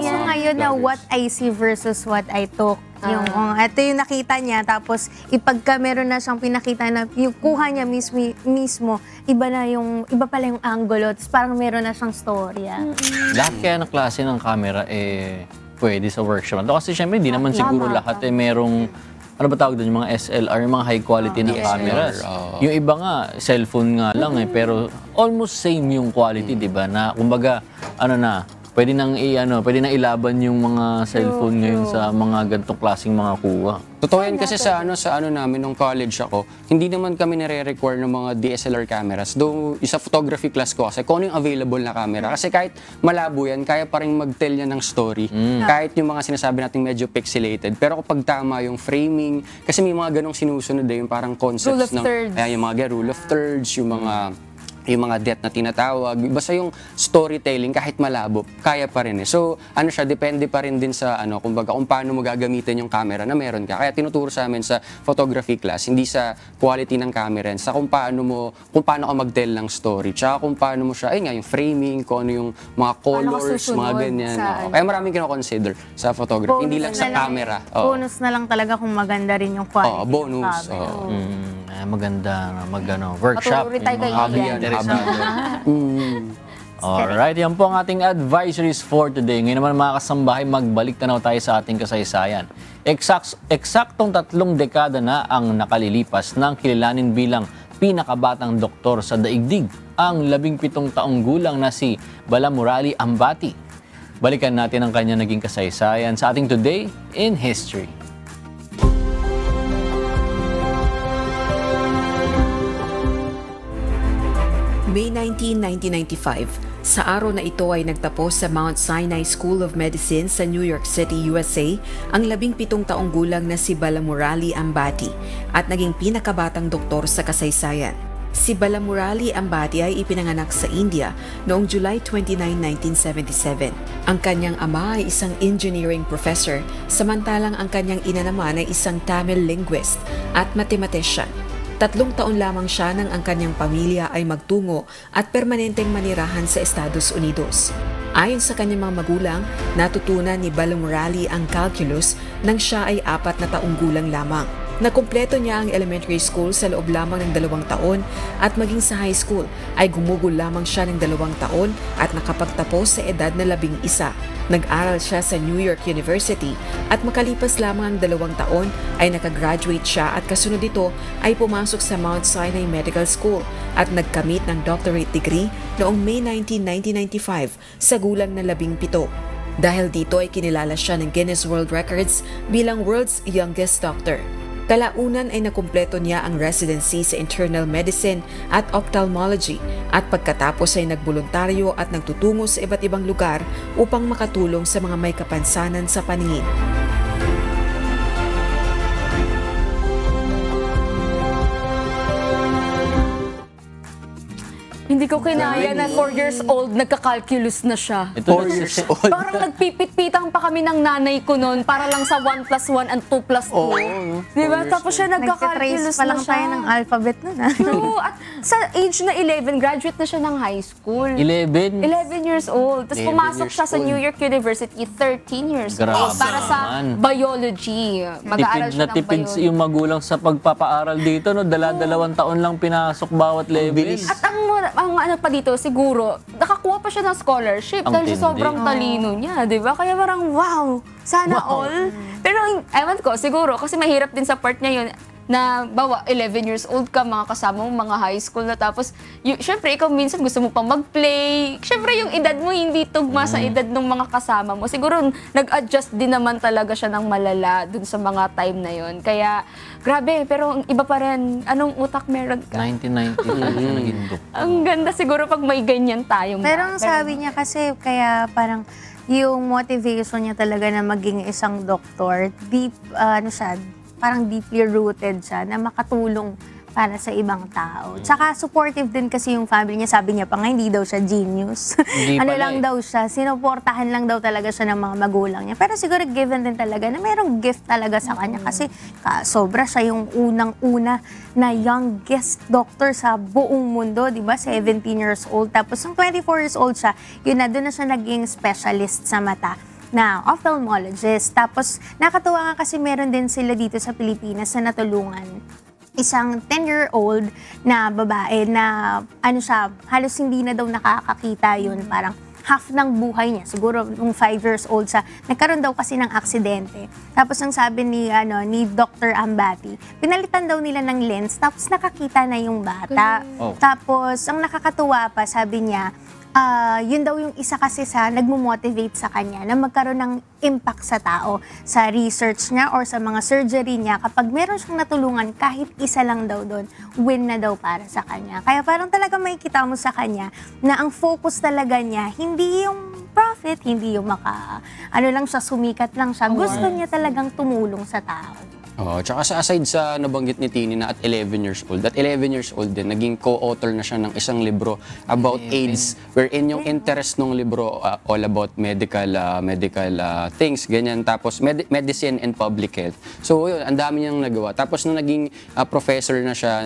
yung ngayon na what I see versus what I took. Ito yung nakita niya, tapos ipagka meron na siyang pinakita na yung kuha niya mismo, iba pala yung angulo, tapos parang meron na siyang storya. Lahat kaya ng klase ng camera pwede sa workshop. Kasi syempre, hindi naman siguro lahat merong ano ba tawag doon, yung mga SLR, yung mga high quality na cameras. Yung iba nga, cellphone nga lang pero almost same yung quality, di ba? Na kumbaga, pwede nang ilaban yung mga cellphone ngayon sa mga ganitong klaseng mga kuha. Totoo yan kasi sa namin nung college ako, hindi naman kami nare-require ng mga DSLR cameras. Though sa photography class ko kasi kung ano yung available na camera. Kasi kahit malabo yan, kaya pa rin mag-tell yan ng story. Kahit yung mga sinasabi natin medyo pixelated. Pero kapag tama yung framing, kasi may mga ganong sinusunod yung parang concepts rule of thirds. Yung mga rule of thirds, yung mga yung mga death na tinatawag. Basta yung storytelling, kahit malabo, kaya pa rin eh. So, ano siya, depende pa rin din sa, kumbaga, kung paano mo gagamitin yung camera na meron ka. Kaya tinuturo sa amin sa photography class, hindi sa quality ng camera, sa kung paano ka mag-tell ng story, tsaka kung paano mo siya, ayun nga, yung framing, kung ano yung mga colors, mga ganyan. Kaya maraming kino-consider sa photography, hindi lang sa camera. Bonus na lang talaga kung maganda rin yung quality. Bonus. Maganda workshop. Maturo rin tayo kay Alright, yan po ang ating advisories for today. Ngayon naman mga kasambahay, magbalik tanaw tayo sa ating kasaysayan. Eksaktong 3 dekada na ang nakalilipas nang kilalanin bilang pinakabatang doktor sa daigdig ang 17 taong gulang na si Balamurali Ambati. Balikan natin ang kanya naging kasaysayan sa ating Today in History. May 19, 1995, sa araw na ito ay nagtapos sa Mount Sinai School of Medicine sa New York City, USA, ang 17 taong gulang na si Balamurali Ambati at naging pinakabatang doktor sa kasaysayan. Si Balamurali Ambati ay ipinanganak sa India noong July 29, 1977. Ang kanyang ama ay isang engineering professor, samantalang ang kanyang ina naman ay isang Tamil linguist at mathematician. 3 taon lamang siya nang ang kanyang pamilya ay magtungo at permanenteng manirahan sa Estados Unidos. Ayon sa kanyang mga magulang, natutunan ni Balamurali ang calculus nang siya ay 4 na taong gulang lamang. Nakumpleto niya ang elementary school sa loob lamang ng 2 taon at maging sa high school ay gumugol lamang siya ng 2 taon at nakapagtapos sa edad na 11. Nag-aral siya sa New York University at makalipas lamang ang 2 taon ay nakagraduate siya at kasunod dito ay pumasok sa Mount Sinai Medical School at nagkamit ng doctorate degree noong May 19, 1995 sa gulang na 17. Dahil dito ay kinilala siya ng Guinness World Records bilang World's Youngest Doctor. Kalaunan ay nakumpleto niya ang residency sa internal medicine at ophthalmology at pagkatapos ay nagboluntaryo at nagtutungo sa iba't ibang lugar upang makatulong sa mga may kapansanan sa paningin. Hindi ko kinaya na 4 years old, nagka-calculus na siya. 4 years old? Parang nagpipit-pitang pa kami ng nanay ko noon para lang sa 1 plus 1 and 2 plus 2. Diba? Tapos siya nagka-calculus pa na lang siya. tayo ng alphabet nun. True. At sa age na 11, graduate na siya ng high school. 11? 11 years old. Tapos 11 pumasok siya sa years New York University, 13 years Grabe old. Para sa naman. biology. Mag-aaral siya ng Tipid biology. yung magulang sa pagpapaaral dito, no? 2 taon lang pinasok bawat level. At ang ano pa dito, siguro, nakakuha pa siya ng scholarship Ang dahil tindi. sobrang talino niya, di ba? Kaya parang, wow, sana all. Pero, ewan ko, siguro, kasi mahirap din sa part niya yun, na bawa 11 years old ka, mga kasama mo, mga high school na, tapos syempre ikaw minsan gusto mo pang mag-play, syempre yung edad mo hindi tugma sa edad ng mga kasama mo, siguro nag-adjust din naman talaga siya ng malala dun sa mga time na yon. Kaya grabe, pero ang iba pa rin, anong utak meron ka? 1990 siya naging doktor. Ang ganda siguro pag may ganyan tayong Pero ang sabi niya kasi, kaya parang yung motivation niya talaga na maging isang doktor, deep, parang deeply rooted siya na makatulong para sa ibang tao. Tsaka supportive din kasi yung family niya. Sabi niya pa nga, hindi daw siya genius. Ano lang daw siya, sinuportahan lang daw talaga siya ng mga magulang niya. Pero siguro given din talaga na mayroong gift talaga sa kanya kasi sobra siya yung unang-una na youngest doctor sa buong mundo, di ba? 17 years old. Tapos nung 24 years old siya, yun na, doon na siya naging specialist sa mata na ophthalmologist. Tapos nakatuwa nga kasi meron din sila dito sa Pilipinas na natulungan isang 10-year-old na babae na halos hindi na daw nakakakita yun, parang half ng buhay niya. Siguro nung 5 years old siya, nagkaroon daw kasi ng aksidente. Tapos ang sabi ni Dr. Ambati, pinalitan daw nila ng lens tapos nakakita na yung bata. Tapos ang nakakatuwa pa, sabi niya, yun daw yung isa kasi sa nagmo-motivate sa kanya na magkaroon ng impact sa tao, sa research niya or sa mga surgery niya. Kapag meron siyang natulungan, kahit isa lang daw doon, win na daw para sa kanya. Kaya parang talaga makikita mo sa kanya na ang focus talaga niya, hindi yung profit, hindi yung lang siya, sumikat lang siya. Gusto niya talagang tumulong sa tao. Tsaka aside sa nabanggit ni Tini na at 11 years old, din, naging co-author na siya ng isang libro about AIDS, wherein yung interest ng libro all about medical things, ganyan. Tapos medicine and public health. So yun, ang dami niyang nagawa. Tapos nung naging professor na siya,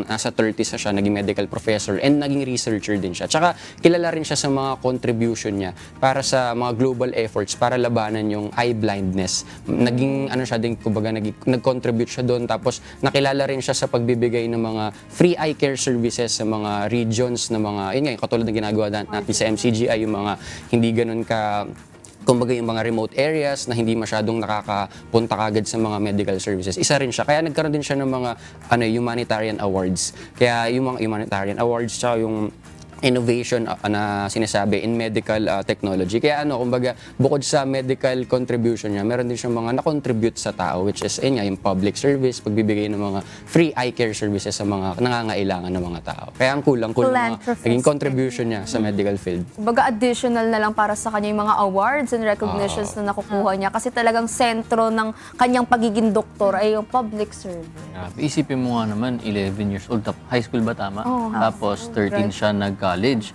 nasa 30s na siya, naging medical professor and naging researcher din siya. Tsaka kilala rin siya sa mga contribution niya para sa mga global efforts para labanan yung eye blindness. Naging siya din, kumbaga nag-contribute siya doon, tapos nakilala rin siya sa pagbibigay ng mga free eye care services sa mga regions na mga, yun nga, katulad ng ginagawa natin sa MCGI, yung mga hindi ganun ka, kumbaga yung mga remote areas na hindi masyadong nakakapunta kagad sa mga medical services. Isa rin siya. Kaya nagkaroon din siya ng mga humanitarian awards. Kaya yung mga humanitarian awards, tsaka yung innovation na sinasabi in medical technology. Kaya kumbaga, bukod sa medical contribution niya, meron din siyang mga na-contribute sa tao, which is yung public service, pagbibigay ng mga free eye care services sa mga nangangailangan ng mga tao. Kaya ang kulang mga naging contribution niya sa medical field. Kumbaga, additional na lang para sa kanya yung mga awards and recognitions na nakukuha niya, kasi talagang sentro ng kanyang pagiging doktor ay yung public service. Isipin mo nga naman, 11 years old, high school ba tama? Tapos 13 siya college.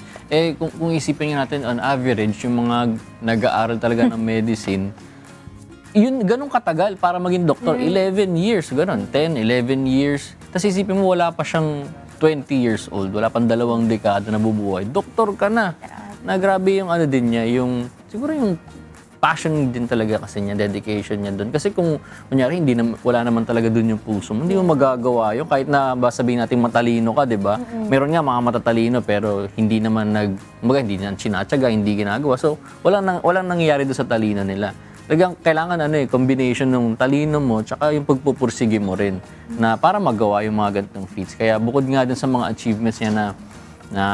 Kung isipin natin on average, yung mga nag-aaral talaga ng medicine, yun, ganun katagal para maging doktor. 11 years, ganun. 10, 11 years. Tapos isipin mo, wala pa siyang 20 years old, wala pang 2 dekada na bubuhay. Doktor ka na. Grabe yung din niya, siguro yung passion din talaga kasi niya, dedication niya doon. Kasi kung kunyari wala naman talaga doon yung puso mo, hindi mo magagawa yun. Kahit na sabihin natin matalino ka, 'di ba? Meron nga mga matatalino pero hindi naman hindi na sinatsaga, hindi ginagawa. So walang nangyayari doon sa talino nila. Talagang kailangan combination ng talino mo tsaka yung pagpupursige mo rin na para magawa yung mga ganitong feats. Kaya bukod nga din sa mga achievements niya na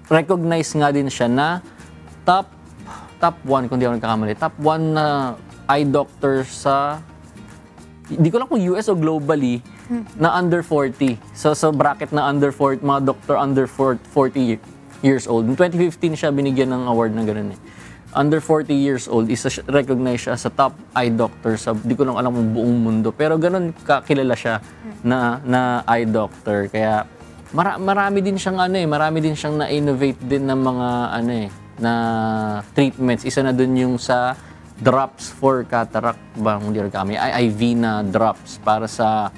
recognize nga din siya na top 1, kung di ako nagkakamali, top 1 na eye doctor sa, hindi ko lang kung US o globally, na under 40. So sa bracket na under 40, mga doctor under 40 years old. In 2015 siya binigyan ng award na gano'n Under 40 years old, recognize siya sa top eye doctor sa, di ko lang alam kung buong mundo. Pero gano'n kakilala siya na eye doctor. Kaya marami din siyang marami din siyang na-innovate din ng mga na treatments. Isa na dun yung sa drops for cataract, IV na drops para sa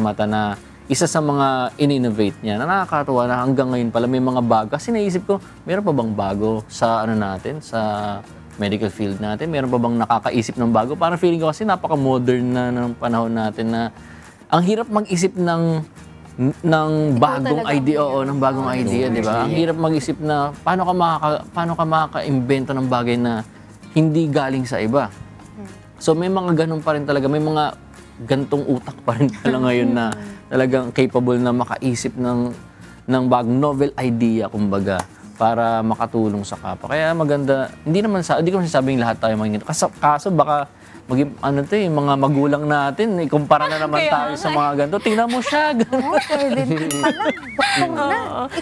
mata, na isa sa mga in-innovate niya na nakakatuwa na hanggang ngayon pala may mga bago. Kasi naisip ko, meron pa bang bago sa natin, sa medical field natin? Meron pa bang nakakaisip ng bago? Parang feeling ko kasi napaka-modern na ng panahon natin na ang hirap mag-isip ng bagong idea, ng bagong idea, di ba? Ang hirap mag-isip na paano ka makaka-imbento ng bagay na hindi galing sa iba. So may mga ganun pa rin talaga, may mga gantong utak pa rin pala ngayon na talagang capable na makaisip ng bagong novel idea, kumbaga, para makatulong sa kapwa. Kaya maganda, hindi ko man sabing lahat tayo maging kaso baka maging mga magulang natin, ikumpara na naman tayo sa mga ganito. Tingnan mo siya, gano'n.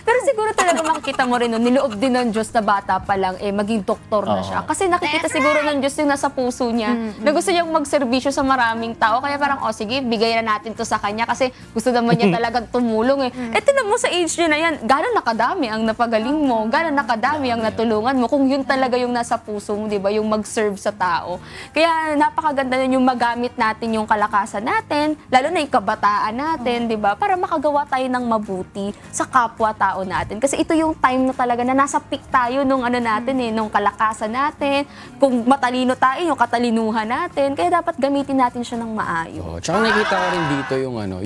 Pero siguro talaga makikita mo rin, niloob din ng Diyos na bata pa lang, maging doktor na siya. Kasi nakikita siguro ng Diyos yung nasa puso niya, na gusto niyang magserbisyo sa maraming tao. Kaya parang, sige, bigay na natin to sa kanya kasi gusto naman niya talagang tumulong. Tingnan mo sa age niya na yan, gano'n nakadami ang napagaling mo, gano'n nakadami ang natulungan mo, kung yun talaga yung nasa puso mo, di ba, yung mag-serve sa tao. Kaya napakaganda na yung magamit natin yung kalakasan natin, lalo na yung kabataan natin, di ba? Para makagawa tayo ng mabuti sa kapwa-tao natin. Kasi ito yung time na talaga na nasa peak tayo nung natin nung kalakasan natin. Kung matalino tayo, yung katalinuhan natin. Kaya dapat gamitin natin siya ng maayos. Tsaka nakikita ko rin dito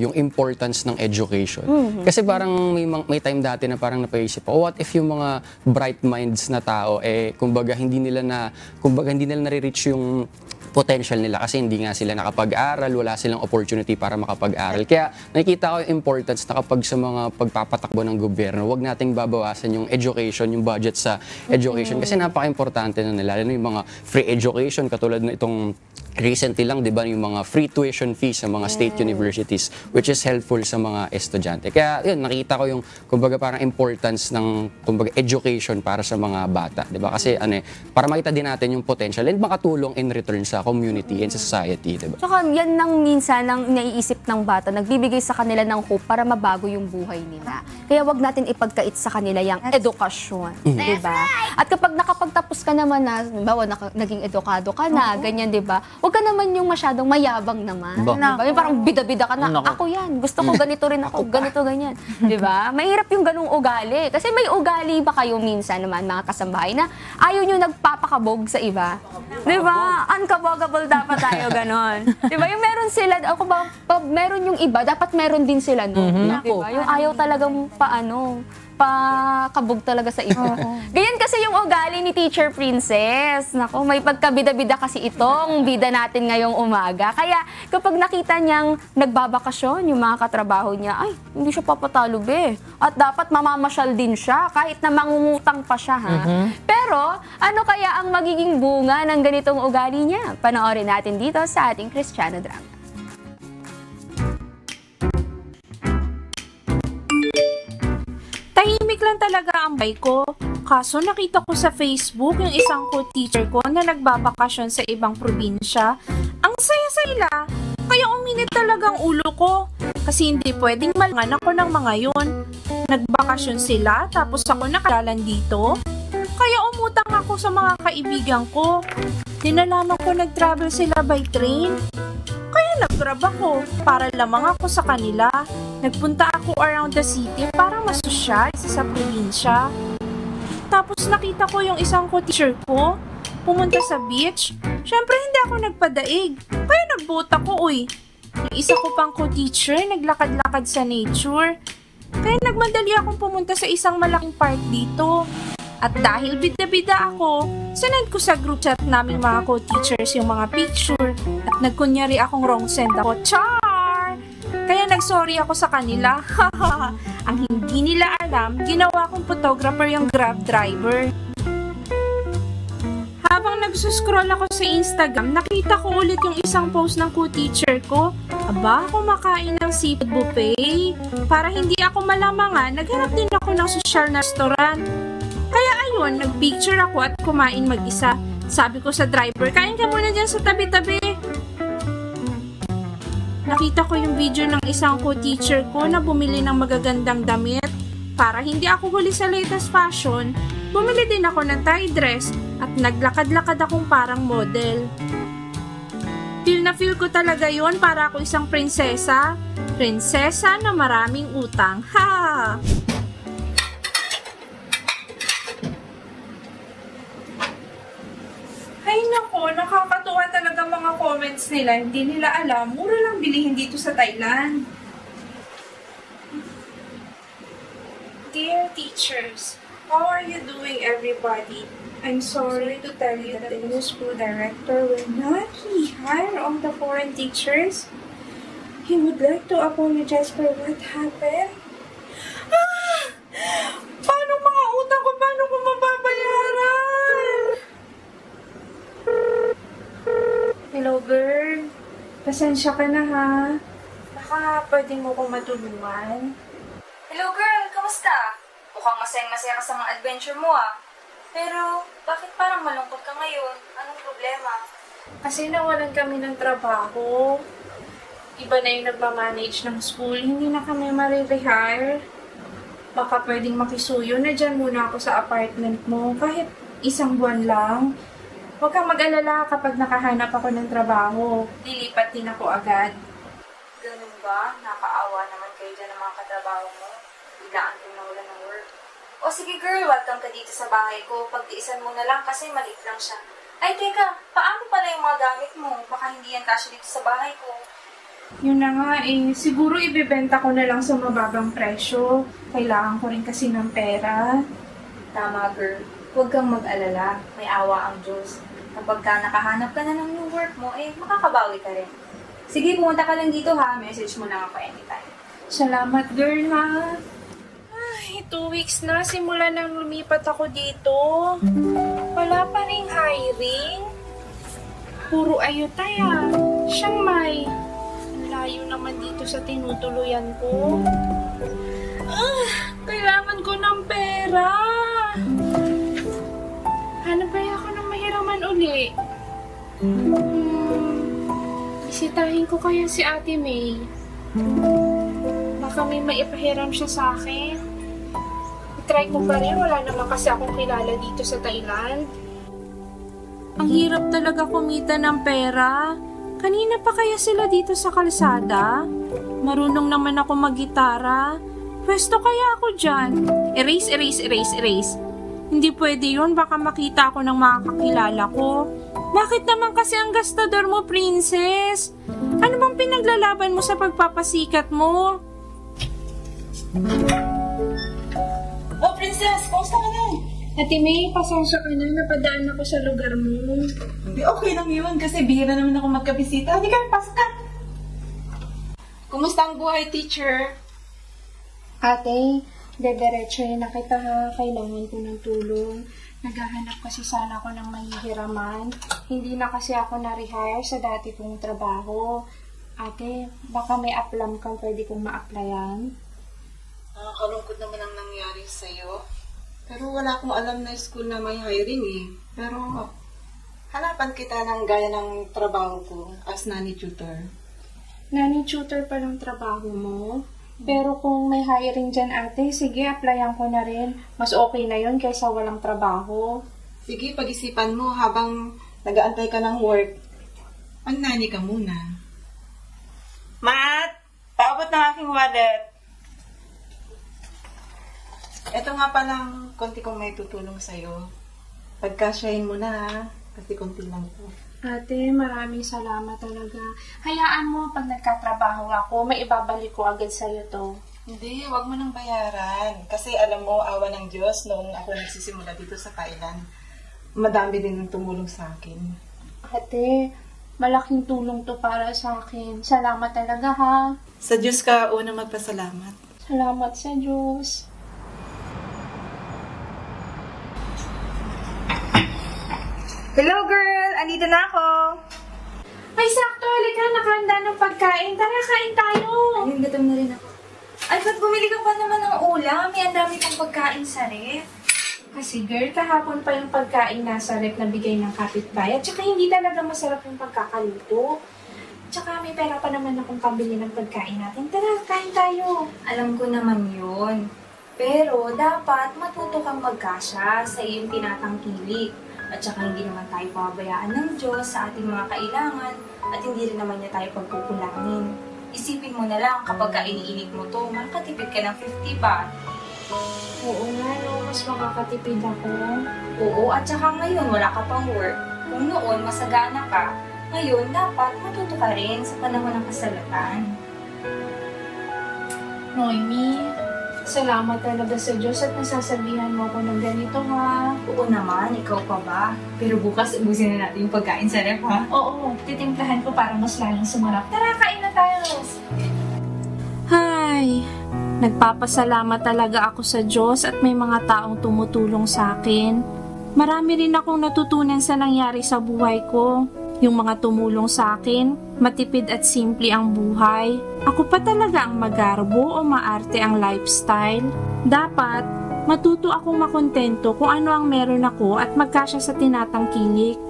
yung importance ng education. Kasi parang may time dati na parang napaisip what if yung mga bright minds na tao, kumbaga hindi nila nare-reach yung potential nila kasi hindi nga sila nakapag-aral, wala silang opportunity para makapag-aral. Kaya nakikita ko yung importance na kapag sa mga pagpapatakbo ng gobyerno, wag nating babawasan yung education, yung budget sa education kasi napaka-importante na nila. Lalo yung mga free education katulad na itong recently lang, di ba, yung mga free tuition fees sa mga state universities, which is helpful sa mga estudyante. Kaya yun, nakita ko yung, kumbaga, parang importance ng, kumbaga, education para sa mga bata, di ba? Kasi, para makita din natin yung potential and makatulong in return sa sa community and sa society, diba? Tsaka yan nang minsan ang naiisip ng bata, nagbibigay sa kanila ng hope para mabago yung buhay nila. Kaya wag natin ipagkait sa kanila yung edukasyon, diba? At kapag nakapagtapos ka naman na, bawa naging edukado ka na, ganyan, diba? Wag ka naman yung masyadong mayabang naman. Diba? Yung parang bida-bida ka na, ako yan, gusto ko ganito rin ako, ganito, ganyan. Diba? Mahirap yung ganung ugali. Kasi may ugali ba kayo minsan naman, mga kasambahay, na ayaw nyo nagpapakabog sa iba? Diba? Unkabogable dapat tayo, ganon. Diba? Yung meron sila, ako ba, pag meron yung iba, dapat meron din sila, no? Diba? Yung ayaw talagang pakabog talaga sa iba. Ganyan kasi yung ugali ni Teacher Princess. Nako, may pagkabida-bida kasi itong bida natin ngayong umaga. Kaya kapag nakita niyang nagbabakasyon yung mga katrabaho niya, ay, hindi siya papatalo, be. At dapat mamamasyal din siya kahit na mangungutang pa siya, ha? Pero, ano kaya ang magiging bunga ng ganitong ugali niya? Panoorin natin dito sa ating Kristiyano Drama. Tahimik lang talaga ang bay ko. Kaso nakita ko sa Facebook yung isang co-teacher ko na nagbabakasyon sa ibang probinsya. Ang saya-saya, kaya uminit talagang ulo ko. Kasi hindi pwedeng malangan ako ng mga yun. Nagbakasyon sila tapos ako nakalalan dito. Kaya umutang ako sa mga kaibigan ko. Dinalaman ko nag-travel sila by train. Kaya nag-grab ako para lamang ako sa kanila. Nagpunta ako around the city para masosyal sa probinsya. Tapos nakita ko yung isang co-teacher ko pumunta sa beach. Syempre hindi ako nagpadaig. Kaya nag-boat ako, uy. Yung isa ko pang co-teacher naglakad-lakad sa nature. Kaya nagmadali akong pumunta sa isang malaking park dito. At dahil bida-bida ako, sinend ko sa group chat naming mga co-teachers yung mga picture at nagkunyari akong wrong send ako. Char! Kaya nagsorry ako sa kanila. Ang hindi nila alam, ginawa kong photographer yung Grab driver. Habang nagsuscroll ako sa Instagram, nakita ko ulit yung isang post ng co-teacher ko. Aba, kumakain ng seafood buffet. Para hindi ako malamangan, naghanap din ako ng social na restaurant. Kaya ayun, nagpicture ako at kumain mag-isa. Sabi ko sa driver, kain ka muna dyan sa tabi-tabi. Nakita ko yung video ng isang co-teacher ko na bumili ng magagandang damit. Para hindi ako huli sa latest fashion, bumili din ako ng tie dress at naglakad-lakad akong parang model. Feel na feel ko talaga yon para ako isang prinsesa. Prinsesa na maraming utang. Ha! Ay nako, nakakatuwa talaga mga comments nila. Hindi nila alam, mura lang bilihin dito sa Thailand. Dear teachers, how are you doing everybody? I'm sorry to tell you that the new school director will not rehire all the foreign teachers. He would like to apologize for what happened. Ah! Paano mga utang ko? Paano ko mababayaran? Hello, girl. Pasensya ka na, ha? Baka pwede mo kong matulungan. Hello, girl. Kamusta? Mukhang masayang-masaya ka sa mga adventure mo, ah. Pero, bakit parang malungkot ka ngayon? Anong problema? Kasi nawalan kami ng trabaho. Iba na yung nagmamanage ng school. Hindi na kami marirehire. Baka pwedeng makisuyo na dyan muna ako sa apartment mo. Kahit isang buwan lang. Huwag kang mag-alala kapag nakahanap ako ng trabaho. Lilipat din ako agad. Ganun ba? Nakaawa naman kayo dyan ng mga katrabaho mo. Biglaan kong nawalan ng work. O sige girl, welcome ka dito sa bahay ko. Pagtiisan mo na lang kasi maliit lang siya. Ay teka, paano pala yung mga gamit mo? Baka hindi yan kasya dito sa bahay ko. Yun na nga eh. Siguro ibibenta ko na lang sa mababang presyo. Kailangan ko rin kasi ng pera. Tama girl. Huwag kang mag-alala. May awa ang Diyos. Kapag ka nakahanap ka na ng new work mo, eh, makakabawi ka rin. Sige, pumunta ka lang dito ha. Message mo na ako anytime. Salamat, girl, ha? Ay, 2 weeks na. Simula nang lumipat ako dito. Wala pa ring hiring. Puro ayutay, ha? Siyang may. Layo naman dito sa tinutuluyan ko. Kailangan ko ng pera. Hanap kaya ako ng mahiraman uli. Bisitahin ko kaya si Ate May. Baka may maipahiram siya sa akin. I-try ko pa rin, wala naman kasi akong kilala dito sa Thailand. Ang hirap talaga kumita ng pera. Kanina pa kaya sila dito sa kalsada? Marunong naman ako mag-gitara. Pwesto kaya ako dyan. Erase, erase, erase, erase. Hindi pwede yun, baka makita ako ng mga kakilala ko. Bakit naman kasi ang gastador mo, princess? Ano bang pinaglalaban mo sa pagpapasikat mo? Oh, princess, kumusta ka na? Ate May, pasensya ka na, napadaan ako sa lugar mo. Hindi, okay lang yun kasi bihira naman ako magkabisita. Hindi ka, pasok ka. Kumusta ang buhay, teacher? Ate, dediretso na kita ha. Kailangan ko ng tulong. Naghahanap kasi sana ako ng mahihiraman. Hindi na kasi ako na-rehire sa dati kong trabaho. Ate, baka may aplam kang pwede kong ma-applyan. Nakakalungkot naman ang nangyari sa'yo. Pero wala akong alam na school na may hiring eh. Pero hanapan kita ng gaya ng trabaho ko as nanny tutor. Nanny tutor pa ng trabaho mo? Pero kung may hiring dyan ate, sige, applyan ko na rin. Mas okay na yun kaysa walang trabaho. Sige, pag-isipan mo habang nag-aantay ka ng work. Mag-nanny ka muna. Matt! Paabot ng aking wallet. Ito nga palang konti kong may tutulong sa'yo. Pagkasyahin mo na ha, kasi konti lang po. Ate, maraming salamat talaga. Hayaan mo, pag nagkatrabaho ako, may ibabalik ko agad sa'yo to. Hindi, wag mo nang bayaran. Kasi alam mo, awa ng Diyos, noong ako nagsisimula dito sa Thailand, madami din ang tumulong sa akin. Ate, malaking tulong to para sa akin. Salamat talaga ha. Sa Diyos ka una magpasalamat. Salamat sa Diyos. Hello girl! Andito na ako! Ay, sakto. Halika, nakahanda ng pagkain. Tara, kain tayo. Ayun, gutom na rin ako. Ay, ba't bumili ka pa naman ng ulam? May ang dami pang pagkain sa ref. Kasi girl, kahapon pa yung pagkain nasa ref na bigay ng kapitbahay. At saka hindi talaga masarap yung pagkakaluto. Tsaka may pera pa naman akong pambili ng pagkain natin. Tara, kain tayo. Alam ko naman yun. Pero dapat matuto kang magkasya sa iyong tinatangkilik. At saka hindi naman tayo pabayaan ng Diyos sa ating mga kailangan at hindi rin naman niya tayo pagkukulangin. Isipin mo na lang kapag iniinit mo to, makakatipid ka ng 50 ba? Oo nga, no. Mas makakatipid ako. Oo, at saka ngayon wala ka pang work. Kung noon masagana ka, ngayon dapat matuto ka rin sa panahon ng kasalatan. Noemi, salamat talaga sa Diyos at nasasabihan mo ako ng ganito ha. Oo naman, ikaw pa ba? Pero bukas ubusin na natin yung pagkain sa ref ha? Oo, titimplahan ko para mas lalong sumarap. Tara, kain na tayo! Hi! Nagpapasalamat talaga ako sa Diyos at may mga taong tumutulong sa akin. Marami rin akong natutunan sa nangyari sa buhay ko. Yung mga tumulong sa akin, matipid at simple ang buhay. Ako pa talaga ang magarbo o maarte ang lifestyle. Dapat, matuto akong makontento kung ano ang meron ako at magkasya sa tinatangkilik.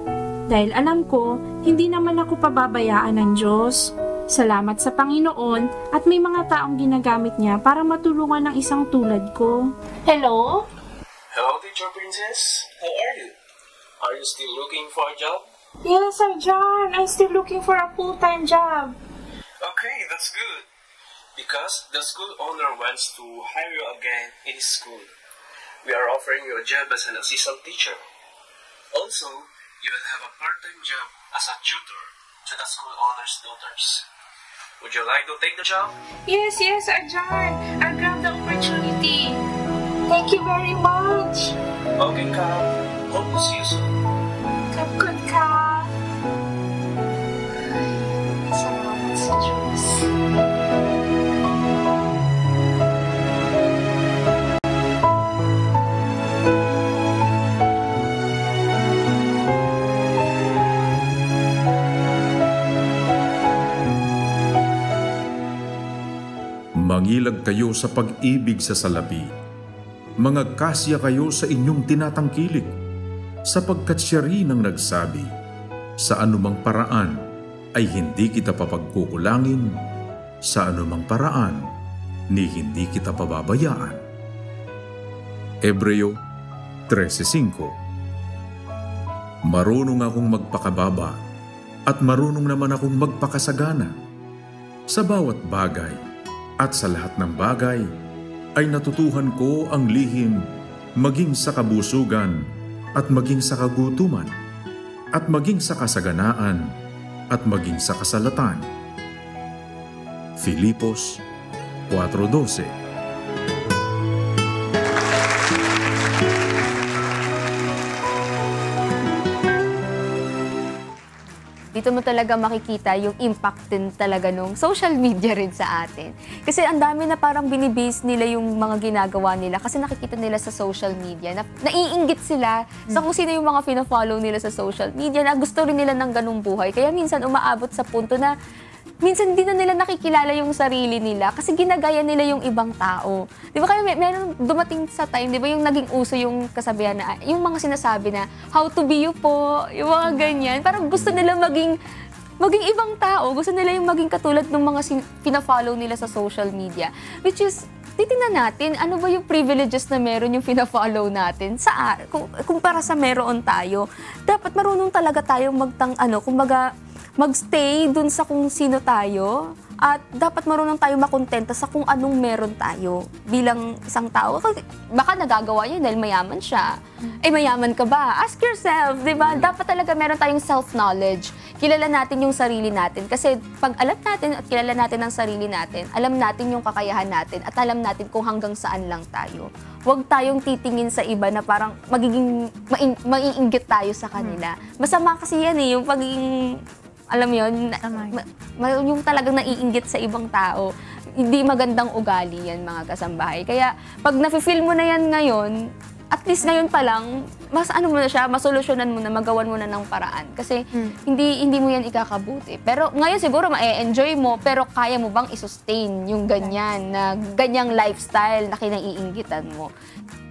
Dahil alam ko, hindi naman ako pababayaan ng Diyos. Salamat sa Panginoon at may mga taong ginagamit niya para matulungan ng isang tulad ko. Hello? Hello, Teacher Princess. How are you? Are you still looking for a job? Yes, Sir John. I'm still looking for a full-time job. Okay, that's good. Because the school owner wants to hire you again in his school. We are offering you a job as an assistant teacher. Also, you will have a part-time job as a tutor to the school owner's daughters. Would you like to take the job? Yes, Sir John. I'll grab the opportunity. Thank you very much. Okay, Kyle. Hope to see you soon. Good ka. Salamat sa Diyos. Mangilag kayo sa pag-ibig sa salapi. Mangagkasya kayo sa inyong tinatangkilik, sapagkat siya rin ang nagsabi, Sa anumang paraan ay hindi kita papagkukulangin, sa anumang paraan ni hindi kita pababayaan. Hebreo 13:5. Marunong akong magpakababa at marunong naman akong magpakasagana. Sa bawat bagay at sa lahat ng bagay ay natutuhan ko ang lihim maging sa kabusugan at maging sa kagutuman at maging sa kasaganaan at maging sa kasalatan. Filipos 4:12. Dito mo talaga makikita yung impact din talaga nung social media rin sa atin. Kasi ang dami na parang binibase nila yung mga ginagawa nila kasi nakikita nila sa social media. Naiinggit sila sa kung sino yung mga pina-follow nila sa social media na gusto rin nila ng ganung buhay. Kaya minsan umaabot sa punto na minsan hindi na nila nakikilala yung sarili nila kasi ginagaya nila yung ibang tao. Di ba kaya meron dumating sa time, di ba yung naging uso yung kasabihan na, yung mga sinasabi na, how to be you po, yung mga ganyan. Parang gusto nila maging ibang tao. Gusto nila yung maging katulad ng mga pina-follow nila sa social media. Which is, titingnan natin, ano ba yung privileges na meron yung pina-follow natin kumpara sa meron tayo. Dapat marunong talaga tayong mag-stay dun sa kung sino tayo at dapat marunong tayo makontenta sa kung anong meron tayo bilang isang tao. Baka nagagawa niya dahil mayaman siya. Eh, mayaman ka ba? Ask yourself, di ba? Dapat talaga meron tayong self-knowledge. Kilala natin yung sarili natin. Kasi pag alam natin at kilala natin ang sarili natin, alam natin yung kakayahan natin at alam natin kung hanggang saan lang tayo. Huwag tayong titingin sa iba na parang magiging maiinggit tayo sa kanila. Masama kasi yan eh, yung pagiging alam mo yun, yung talagang naiinggit sa ibang tao. Hindi magandang ugali yan, mga kasambahay. Kaya pag nafe-feel mo na yan ngayon, at least ngayon pa lang, masolusyonan mo na, magawan mo na ng paraan. Kasi hindi mo yan ikakabuti. Pero ngayon siguro ma-enjoy mo, pero kaya mo bang i-sustain yung ganyan, na ganyang lifestyle na kinaiinggitan mo?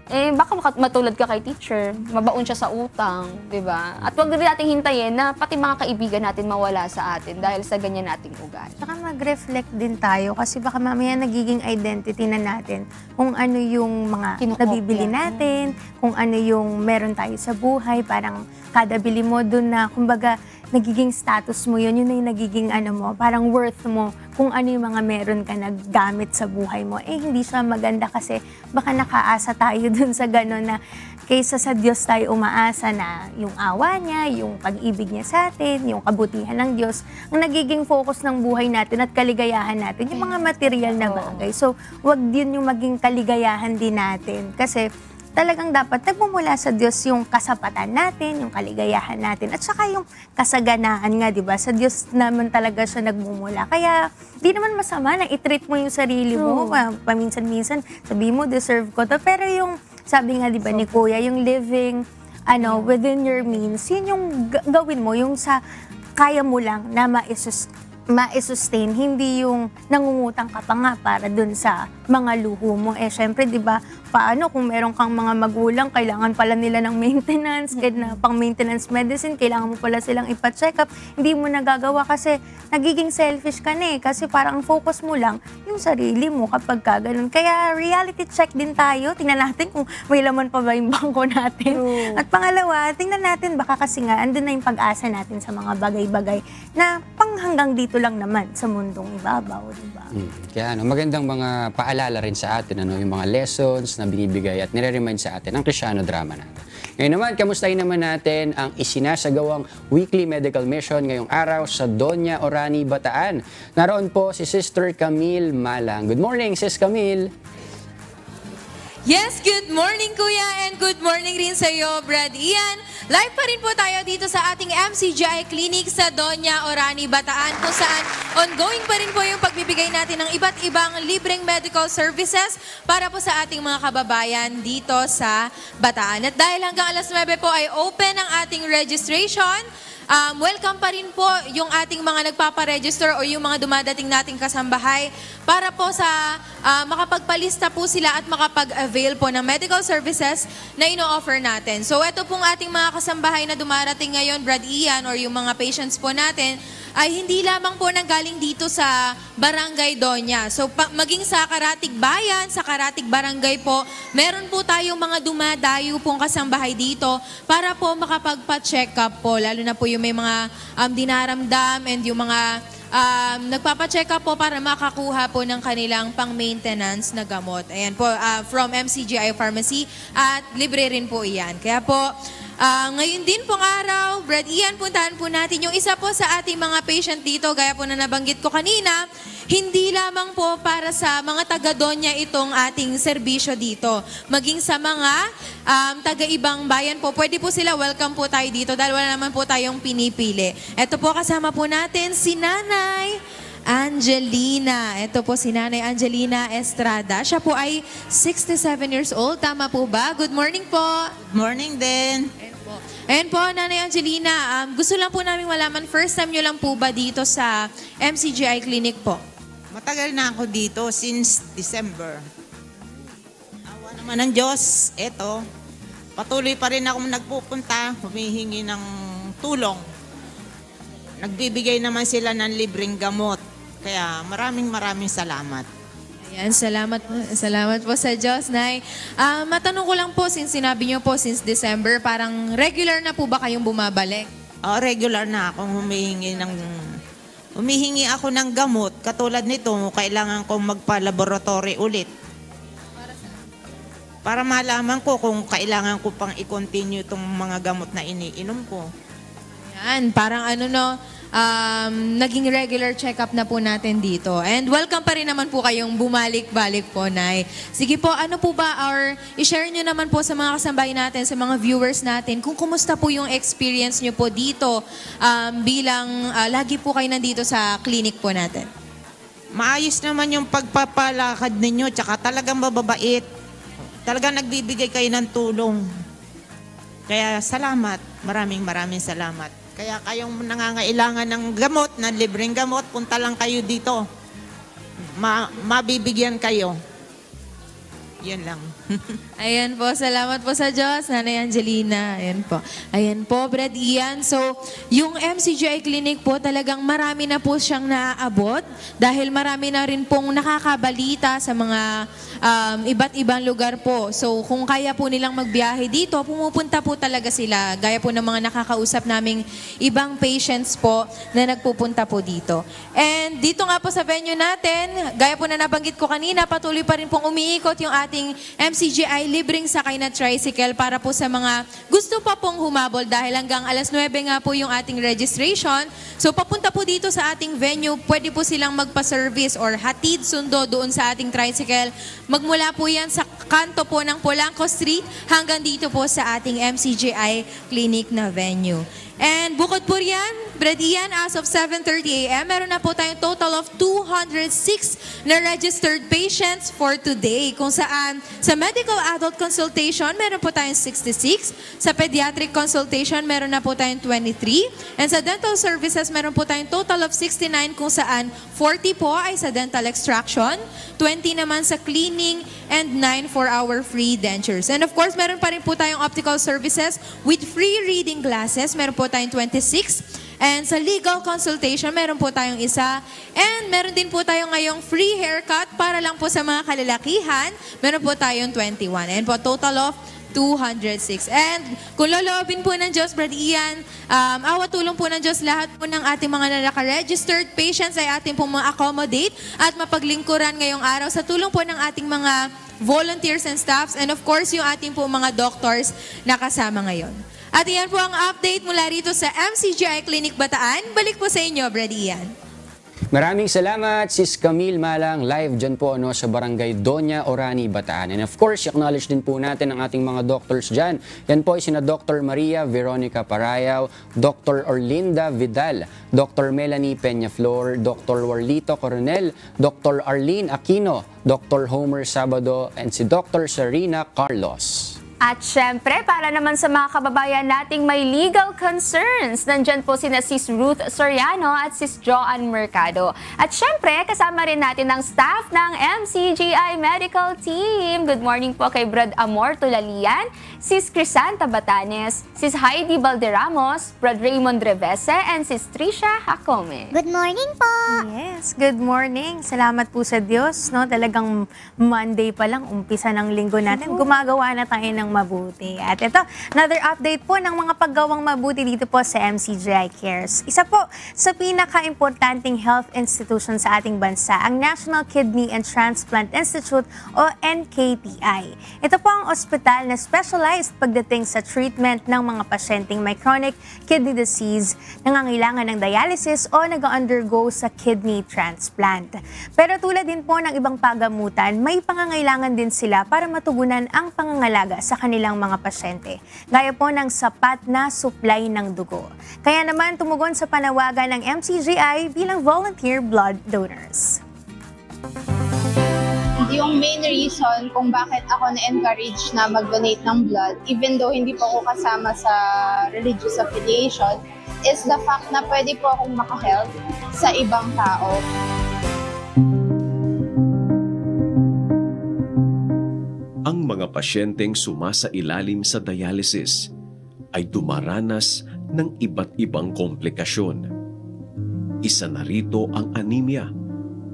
Eh, baka matulad ka kay teacher, mabaon siya sa utang, di ba? At huwag rin natin hintayin na pati mga kaibigan natin mawala sa atin dahil sa ganyan nating ugali. Saka mag-reflect din tayo kasi baka mamaya nagiging identity na natin kung ano yung mga nabibili natin, kung ano yung meron tayo sa buhay, parang kada bili mo dun na, kumbaga, nagiging status mo yun, yun na yung nagiging parang worth mo kung ano yung mga meron ka na gamit sa buhay mo. Eh, hindi siya maganda kasi baka nakaasa tayo dun sa gano'n na kaysa sa Diyos tayo umaasa na yung awa niya, yung pag-ibig niya sa atin, yung kabutihan ng Diyos, ang nagiging focus ng buhay natin at kaligayahan natin, yung mga material na bagay. So, wag din yung maging kaligayahan din natin kasi talagang dapat nagmumula sa Diyos yung kasapatan natin, yung kaligayahan natin, at saka yung kasaganaan nga, di ba? Sa Diyos naman talaga siya nagmumula. Kaya, di naman masama na i-treat mo yung sarili mo. Paminsan-minsan, sabi mo, deserve ko to. Pero yung, sabi nga, di ba, ni Kuya, yung living, within your means, yun yung gawin mo, yung sa kaya mo lang na ma-sustain, hindi yung nangungutang ka pa nga para dun sa mga luho mo. Eh, syempre, di ba, paano kung meron kang mga magulang, kailangan pala nila ng maintenance, pang maintenance medicine, kailangan mo pala silang ipa-check up, hindi mo nagagawa kasi nagiging selfish ka na eh, kasi parang focus mo lang yung sarili mo kapag ka ganun. Kaya reality check din tayo, tingnan natin kung may laman pa ba yung bangko natin. At pangalawa, tingnan natin baka kasi nga, andun na yung pag-asa natin sa mga bagay-bagay na pang hanggang dito lang naman sa mundong ibabaw, di ba? Kaya magandang mga paalala rin sa atin, yung mga lessons na binibigay at nire-remind sa atin ang Kristiyano drama natin. Ngayon naman, kamustahin naman natin ang isinasagawang weekly medical mission ngayong araw sa Doña Orani, Bataan. Naroon po si Sister Camille Malang. Good morning, Sis Camille. Yes, good morning Kuya and good morning rin sa iyo, Brad Ian. Live pa rin po tayo dito sa ating MCGI Clinic sa Doña Orani, Bataan kung saan ongoing pa rin po yung pagbibigay natin ng iba't ibang libreng medical services para po sa ating mga kababayan dito sa Bataan. At dahil hanggang alas 9 po ay open ang ating registration, welcome pa rin po yung ating mga nagpaparegister o yung mga dumadating nating kasambahay para po sa makapagpalista po sila at makapag-avail po ng medical services na ino-offer natin. So ito pong ating mga kasambahay na dumarating ngayon, Brad Ian, or yung mga patients po natin, ay hindi lamang po nanggaling dito sa Barangay Doña. So maging sa Karatig Bayan, sa Karatig Barangay po, meron po tayong mga dumadayo pong kasambahay dito para po makapagpa-check up po, lalo na po yung may mga dinaramdam and yung mga nagpapa-check up po para makakuha po ng kanilang pang-maintenance na gamot. Ayan po, from MCGI Pharmacy at libre rin po iyan. Kaya po, ngayon din pong araw, Brad Ian, puntahan po natin yung isa po sa ating mga patient dito, gaya po na nabanggit ko kanina, hindi lamang po para sa mga taga-Doña itong ating serbisyo dito. Maging sa mga taga-ibang bayan po, pwede po sila, welcome po tayo dito dahil wala naman po tayong pinipili. Ito po, kasama po natin si Nanay Angelina. Ito po si Nanay Angelina Estrada. Siya po ay 67 years old. Tama po ba? Good morning po. Good morning din. Ayan po, Nanay Angelina. Gusto lang po namin malaman, first time nyo lang po ba dito sa MCGI Clinic po? Matagal na ako dito since December. Awa naman ng Diyos. Eto, patuloy pa rin ako nagpupunta, humihingi ng tulong. Nagbibigay naman sila ng libreng gamot. Kaya maraming salamat. Ayan, salamat po sa Diyos, Nay. Matanong ko lang po, since sinabi niyo po since December, parang regular na po ba kayong bumabalik? Regular na akong humihingi ako ng gamot. Katulad nito, kailangan kong magpa-laboratory ulit. Para malaman ko kung kailangan ko pang i-continue itong mga gamot na iniinom ko. Yan, parang naging regular check-up na po natin dito. And welcome pa rin naman po kayong bumalik-balik po, Nay. Sige po, ano po ba, or i-share nyo naman po sa mga kasambay natin, sa mga viewers natin, kung kumusta po yung experience nyo po dito bilang lagi po kayo nandito sa clinic po natin. Maayos naman yung pagpapalakad ninyo, tsaka talagang mababait. Talagang nagbibigay kayo ng tulong. Kaya salamat, maraming salamat. Kaya kayong nangangailangan ng gamot, ng libreng gamot, punta lang kayo dito. Mabibigyan kayo. Yan lang. Ayan po, salamat po sa Diyos, Nanay Angelina. Ayan po, Brad Ian. So, yung MCGI Clinic po, talagang marami na po siyang naaabot dahil marami na rin pong nakakabalita sa mga iba't ibang lugar po. So, kung kaya po nilang magbiyahe dito, pumupunta po talaga sila. Gaya po ng mga nakakausap naming ibang patients po na nagpupunta po dito. And dito nga po sa venue natin, gaya po na nabanggit ko kanina, patuloy pa rin pong umiikot yung ating MCGI libreng sakay na tricycle para po sa mga gusto pa pong humabol dahil hanggang alas 9 nga po yung ating registration. So papunta po dito sa ating venue, pwede po silang magpa-service or hatid sundo doon sa ating tricycle. Magmula po yan sa kanto po ng Polanco Street hanggang dito po sa ating MCGI Clinic na venue. And bukod po riyan, Brad Ian, as of 7:30 a.m., meron na po tayong total of 206 na registered patients for today. Kung saan, sa medical adult consultation, meron po tayong 66. Sa pediatric consultation, meron na po tayong 23. And sa dental services, meron po tayong total of 69 kung saan 40 po ay sa dental extraction, 20 naman sa cleaning, and 9 for our free dentures. And of course, meron pa rin po tayong optical services with free reading glasses. Meron po tayong 26. And sa legal consultation, meron po tayong isa. And meron din po tayong ngayong free haircut para lang po sa mga kalalakihan. Meron po tayong 21. And po total of 206. And kung loloobin po ng Diyos, Brad Ian, awa tulong po ng Diyos, lahat po ng ating mga naka-registered patients ay ating pong ma-accommodate at mapaglingkuran ngayong araw sa tulong po ng ating mga volunteers and staffs and of course yung ating po mga doctors na kasama ngayon. At iyan po ang update mula rito sa MCGI Clinic Bataan. Balik po sa inyo, Brad Ian. Maraming salamat, Sis Camille Malang, live dyan po sa Barangay Doña Orani, Bataan. And of course, acknowledge din po natin ang ating mga doctors dyan. Yan po ay sina Dr. Maria Veronica Parayaw, Dr. Orlinda Vidal, Dr. Melanie Peñaflor, Dr. Warlito Coronel, Dr. Arlene Aquino, Dr. Homer Sabado, and si Dr. Sarina Carlos. At syempre, para naman sa mga kababayan nating may legal concerns, nandyan po sina Sis Ruth Soriano at Sis Joanne Mercado. At syempre, kasama rin natin ang staff ng MCGI Medical Team. Good morning po kay Brad Amor Tulalian, Sis Crisanta Batanes, Sis Heidi Balderramos, Brad Raymond Revese, and Sis Trisha Jacome. Good morning po! Yes, good morning. Salamat po sa Diyos, no? Talagang Monday pa lang, umpisa ng linggo natin. Gumagawa na tayo ng mabuti. At ito, another update po ng mga paggawang mabuti dito po sa MCGI Cares. Isa po sa pinaka-importanting health institution sa ating bansa, ang National Kidney and Transplant Institute o NKTI. Ito po ang ospital na specialized pagdating sa treatment ng mga pasyenteng may chronic kidney disease, nangangailangan ng dialysis o nag-undergo sa kidney transplant. Pero tulad din po ng ibang pagamutan, may pangangailangan din sila para matugunan ang pangangalaga sa kanilang mga pasyente, gaya po ng sapat na supply ng dugo. Kaya naman tumugon sa panawagan ng MCGI bilang volunteer blood donors. Yung main reason kung bakit ako na-encourage na mag-donate ng blood, even though hindi po ako kasama sa religious affiliation, is the fact na pwede po akong makahelp sa ibang tao. Ang mga pasyenteng sumasailalim sa dialysis ay dumaranas ng iba't ibang komplikasyon. Isa na rito ang anemia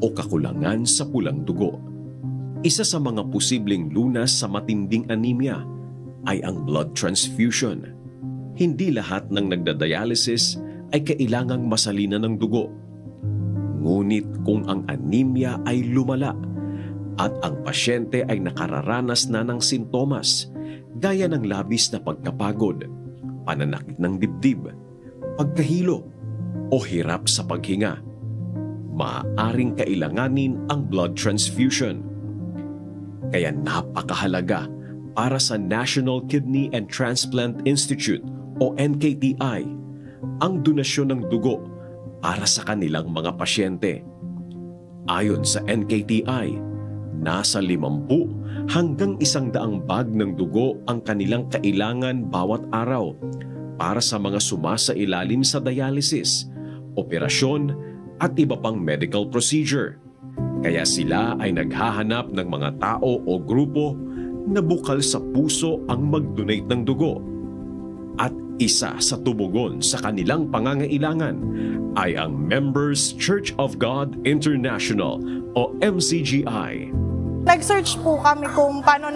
o kakulangan sa pulang dugo. Isa sa mga posibleng lunas sa matinding anemia ay ang blood transfusion. Hindi lahat ng nagdadialysis ay kailangang masalinan ng dugo. Ngunit kung ang anemia ay lumala at ang pasyente ay nakararanas na ng sintomas gaya ng labis na pagkapagod, pananakit ng dibdib, pagkahilo o hirap sa paghinga, maaaring kailanganin ang blood transfusion. Kaya napakahalaga para sa National Kidney and Transplant Institute o NKTI ang donasyon ng dugo para sa kanilang mga pasyente. Ayon sa NKTI, nasa 50 hanggang 100 bag ng dugo ang kanilang kailangan bawat araw para sa mga sumasailalim sa dialysis, operasyon at iba pang medical procedure. Kaya sila ay naghahanap ng mga tao o grupo na bukal sa puso ang mag-donate ng dugo. At isa sa tumugon sa kanilang pangangailangan ay ang Members Church of God International o MCGI. Nag-search po kami kung paano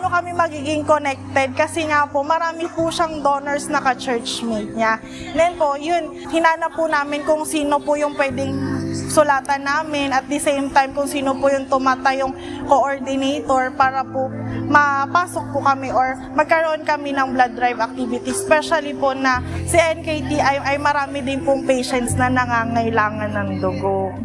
kami magiging connected kasi nga po marami po siyang donors na ka-churchmate niya. Then po, yun, hinanap po namin kung sino po yung pwedeng sulatan namin at the same time kung sino po yung tumatayong coordinator para po mapasok po kami or magkaroon kami ng blood drive activity. Especially po na si NKTI ay marami din pong patients na nangangailangan ng dugo.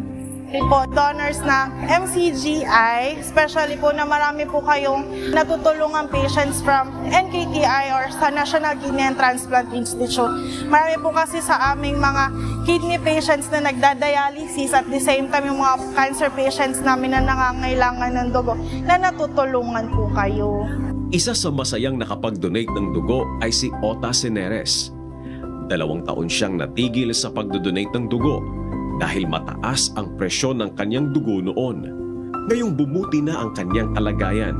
Po, donors na MCGI, especially po na marami po kayong natutulungan patients from NKTI or sa National Kidney and Transplant Institute. Marami po kasi sa aming mga kidney patients na nagdadialysis at the same time yung mga cancer patients namin na nangangailangan ng dugo na natutulungan po kayo. Isa sa masayang nakapag-donate ng dugo ay si Ota Seneres. 2 taon siyang natigil sa pagdodonate ng dugo dahil mataas ang presyon ng kanyang dugo noon. Ngayong bumuti na ang kanyang kalagayan,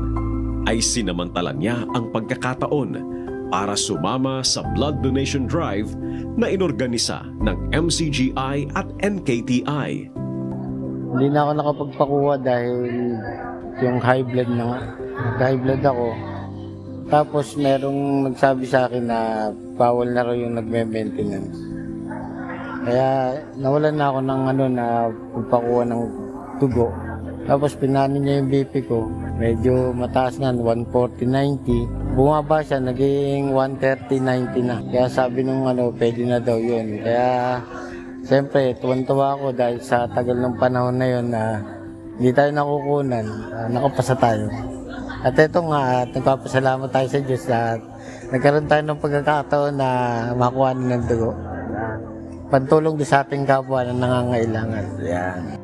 ay sinamantala niya ang pagkakataon para sumama sa blood donation drive na inorganisa ng MCGI at NKTI. Hindi na ako nakapagpakuha dahil yung high blood na nga. High blood ako. Tapos merong nagsabi sa akin na bawal na raw yung nagme-maintenance. Kaya nawalan na ako ng na pagpakuha ng dugo. Tapos pinanin niya yung BP ko. Medyo mataas na, 140/90. Bumaba siya, naging 130/90 na. Kaya sabi nung pwede na daw yun. Kaya siyempre, tuwan-tuwa ako dahil sa tagal ng panahon na yun na hindi tayo nakukunan, nakapasa tayo. At ito nga, nagpapasalamat tayo sa Diyos at nagkaroon tayo ng pagkakataon na makuha ng dugo. Pantulong din sa ating kapwa na nangangailangan. Yan.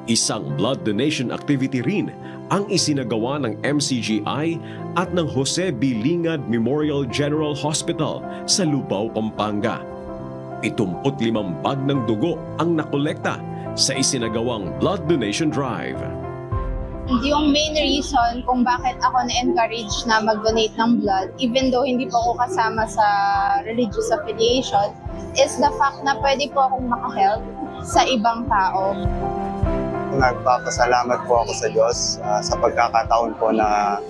Isang blood donation activity rin ang isinagawa ng MCGI at ng Jose B. Lingad Memorial General Hospital sa Lubao, Pampanga. 75 bag ng dugo ang nakolekta sa isinagawang blood donation drive. Yung main reason kung bakit ako na-encourage na mag-donate ng blood, even though hindi po ako kasama sa religious affiliation, is the fact na pwede po akong makahelp sa ibang tao. Nagpapasalamat po ako sa Diyos sa pagkakataon po na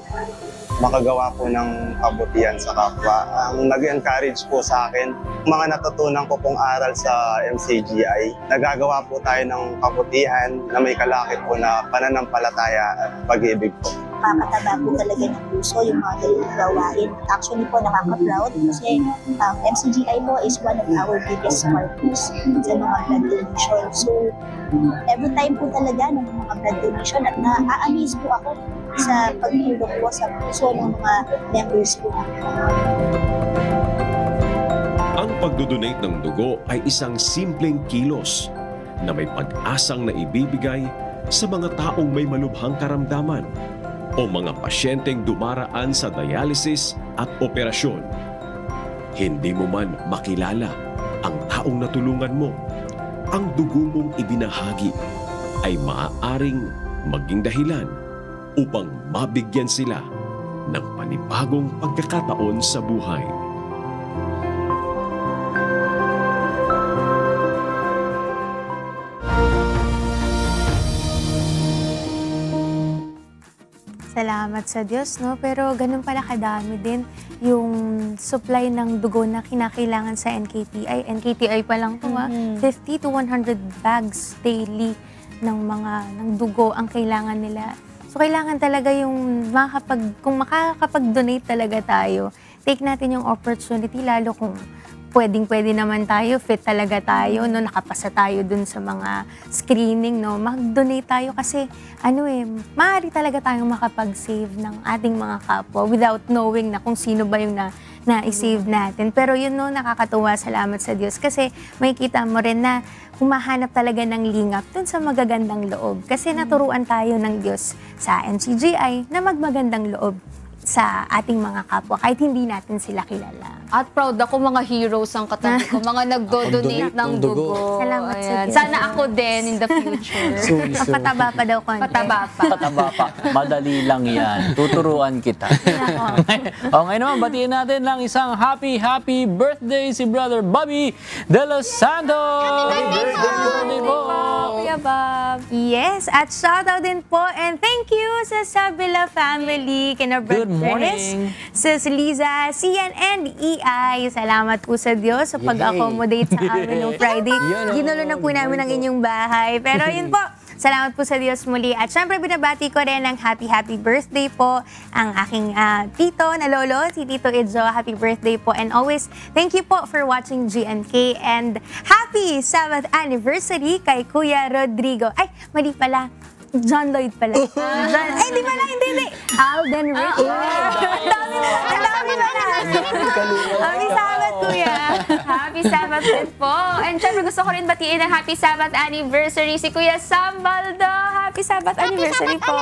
makagawa po ng kabutihan sa kapwa. Ang nag-encourage po sa akin, mga natutunan ko pong aral sa MCGI, nagagawa po tayo ng kabutihan na may kalakip po na pananampalataya at pag-ibig po. Nakakataba po talaga ng puso yung mga ganyung gawain. Actually po, nakaka-proud kasi MCGI po is one of our biggest partners sa mga blood donation. So, every time po talaga ng mga blood donation at na-a-amaze po ako sa pagtulong po sa puso ng mga members po. Ang pagdodonate ng dugo ay isang simpleng kilos na may pag-asang naibibigay sa mga taong may malubhang karamdaman o mga pasyenteng dumaraan sa dialysis at operasyon. Hindi mo man makilala ang taong natulungan mo, ang dugo mong ibinahagi ay maaaring maging dahilan upang mabigyan sila ng panibagong pagkakataon sa buhay. Salamat sa Diyos, no? Pero ganun pala kadami din yung supply ng dugo na kinakailangan sa NKTI. NKTI pa lang to, 50 to 100 bags daily ng dugo ang kailangan nila. So, kailangan talaga yung kung makakapag-donate talaga tayo, take natin yung opportunity, lalo kung pwedeng-pwede naman tayo, fit talaga tayo, no, nakapasa tayo dun sa mga screening, no, mag-donate tayo kasi, maaari talaga tayong makapag-save ng ating mga kapwa without knowing na kung sino ba yung na-save natin. Pero yun, no, nakakatuwa, salamat sa Diyos kasi makikita mo rin na humahanap talaga ng lingap dun sa magagandang loob. Kasi naturuan tayo ng Diyos sa MCGI na magmagandang loob sa ating mga kapwa, kahit hindi natin sila kilala. At proud ako, mga heroes ang katabi ko, mga nagdo-donate ng dugo. Salamat sa Diyos. Sana ako din in the future. Soon. Pataba pa daw konti. Pataba pa. Madali lang yan. Tuturuan kita. Ngayon naman, batiin natin lang isang happy birthday si Brother Bobby De Los Santos! Happy birthday po! Kuya Bob! Yes, at shoutout din po and thank you sa Sabila family, kina Brad Perez, Sis Liza, Sian, and EI. Salamat po sa Diyos sa pag-accommodate sa amin noong Friday. Ginulo na po namin ang inyong bahay. Pero yun po, salamat po sa Diyos muli. At syempre, binabati ko rin ng happy birthday po ang aking tito na lolo, si Tito Idjo. Happy birthday po. And always, thank you po for watching GNK. And happy 7th anniversary kay Kuya Rodrigo. Ay, mali pala. John Lloyd pala. Hindi pala, hindi. Alden Richard. Ang dami pala. Happy Sabbath, Kuya. Happy Sabbath din po. And syempre gusto ko rin batiin ng happy Sabbath anniversary si Kuya Sam Baldo. Happy Sabbath anniversary po.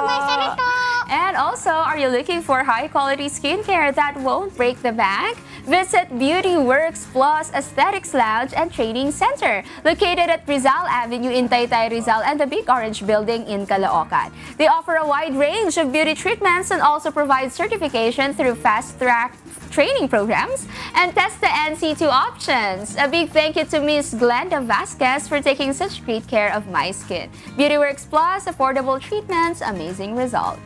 And also, are you looking for high-quality skincare that won't break the bank? Visit Beauty Works Plus Aesthetics Lounge and Training Center, located at Rizal Avenue in Taytay, Rizal, and the Big Orange Building in Caloocan. They offer a wide range of beauty treatments and also provide certification through fast-track training programs and test the NC2 options. A big thank you to Ms. Glenda Vasquez for taking such great care of my skin. Beauty Works Plus, affordable treatments, amazing results.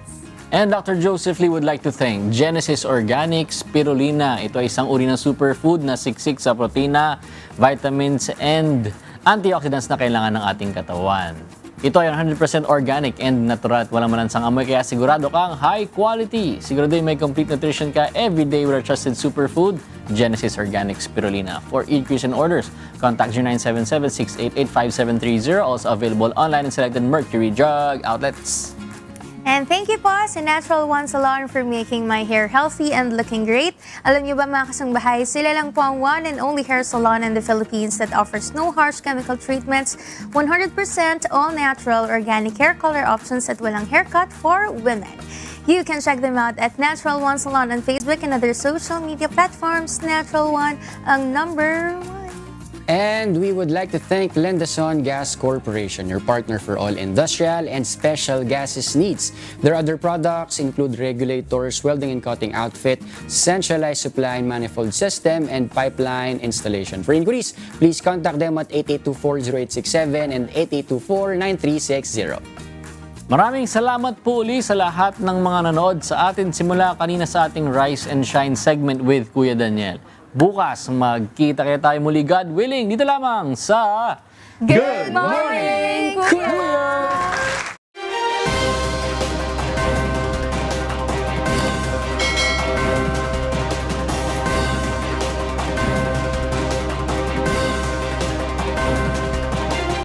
And Dr. Joseph Lee would like to thank Genesis Organic Spirulina. Ito ay isang uri ng superfood na siksik sa protina, vitamins, and antioxidants na kailangan ng ating katawan. Ito ay 100% organic and natural at walang malansang amoy, kaya sigurado kang high quality. Sigurado may complete nutrition ka everyday with our trusted superfood, Genesis Organic Spirulina. For increase in orders, contact 0977-688-5730. Also available online in selected Mercury Drug outlets. And thank you po sa Natural One Salon for making my hair healthy and looking great. Alam niyo ba mga kasangbahay, sila lang po ang one and only hair salon in the Philippines that offers no harsh chemical treatments, 100% all-natural organic hair color options at walang haircut for women. You can check them out at Natural One Salon on Facebook and other social media platforms. Natural One, ang #1. And we would like to thank Lendason Gas Corporation, your partner for all industrial and special gases needs. Their other products include regulators, welding and cutting outfit, centralized supply and manifold system, and pipeline installation. For inquiries, please contact them at 8824-0867 and 8824-9360. Maraming salamat po uli sa lahat ng mga nanood sa atin simula kanina sa ating Rise and Shine segment with Kuya Daniel. Bukas, magkita kaya tayo muli, God willing, dito lamang sa Good Morning!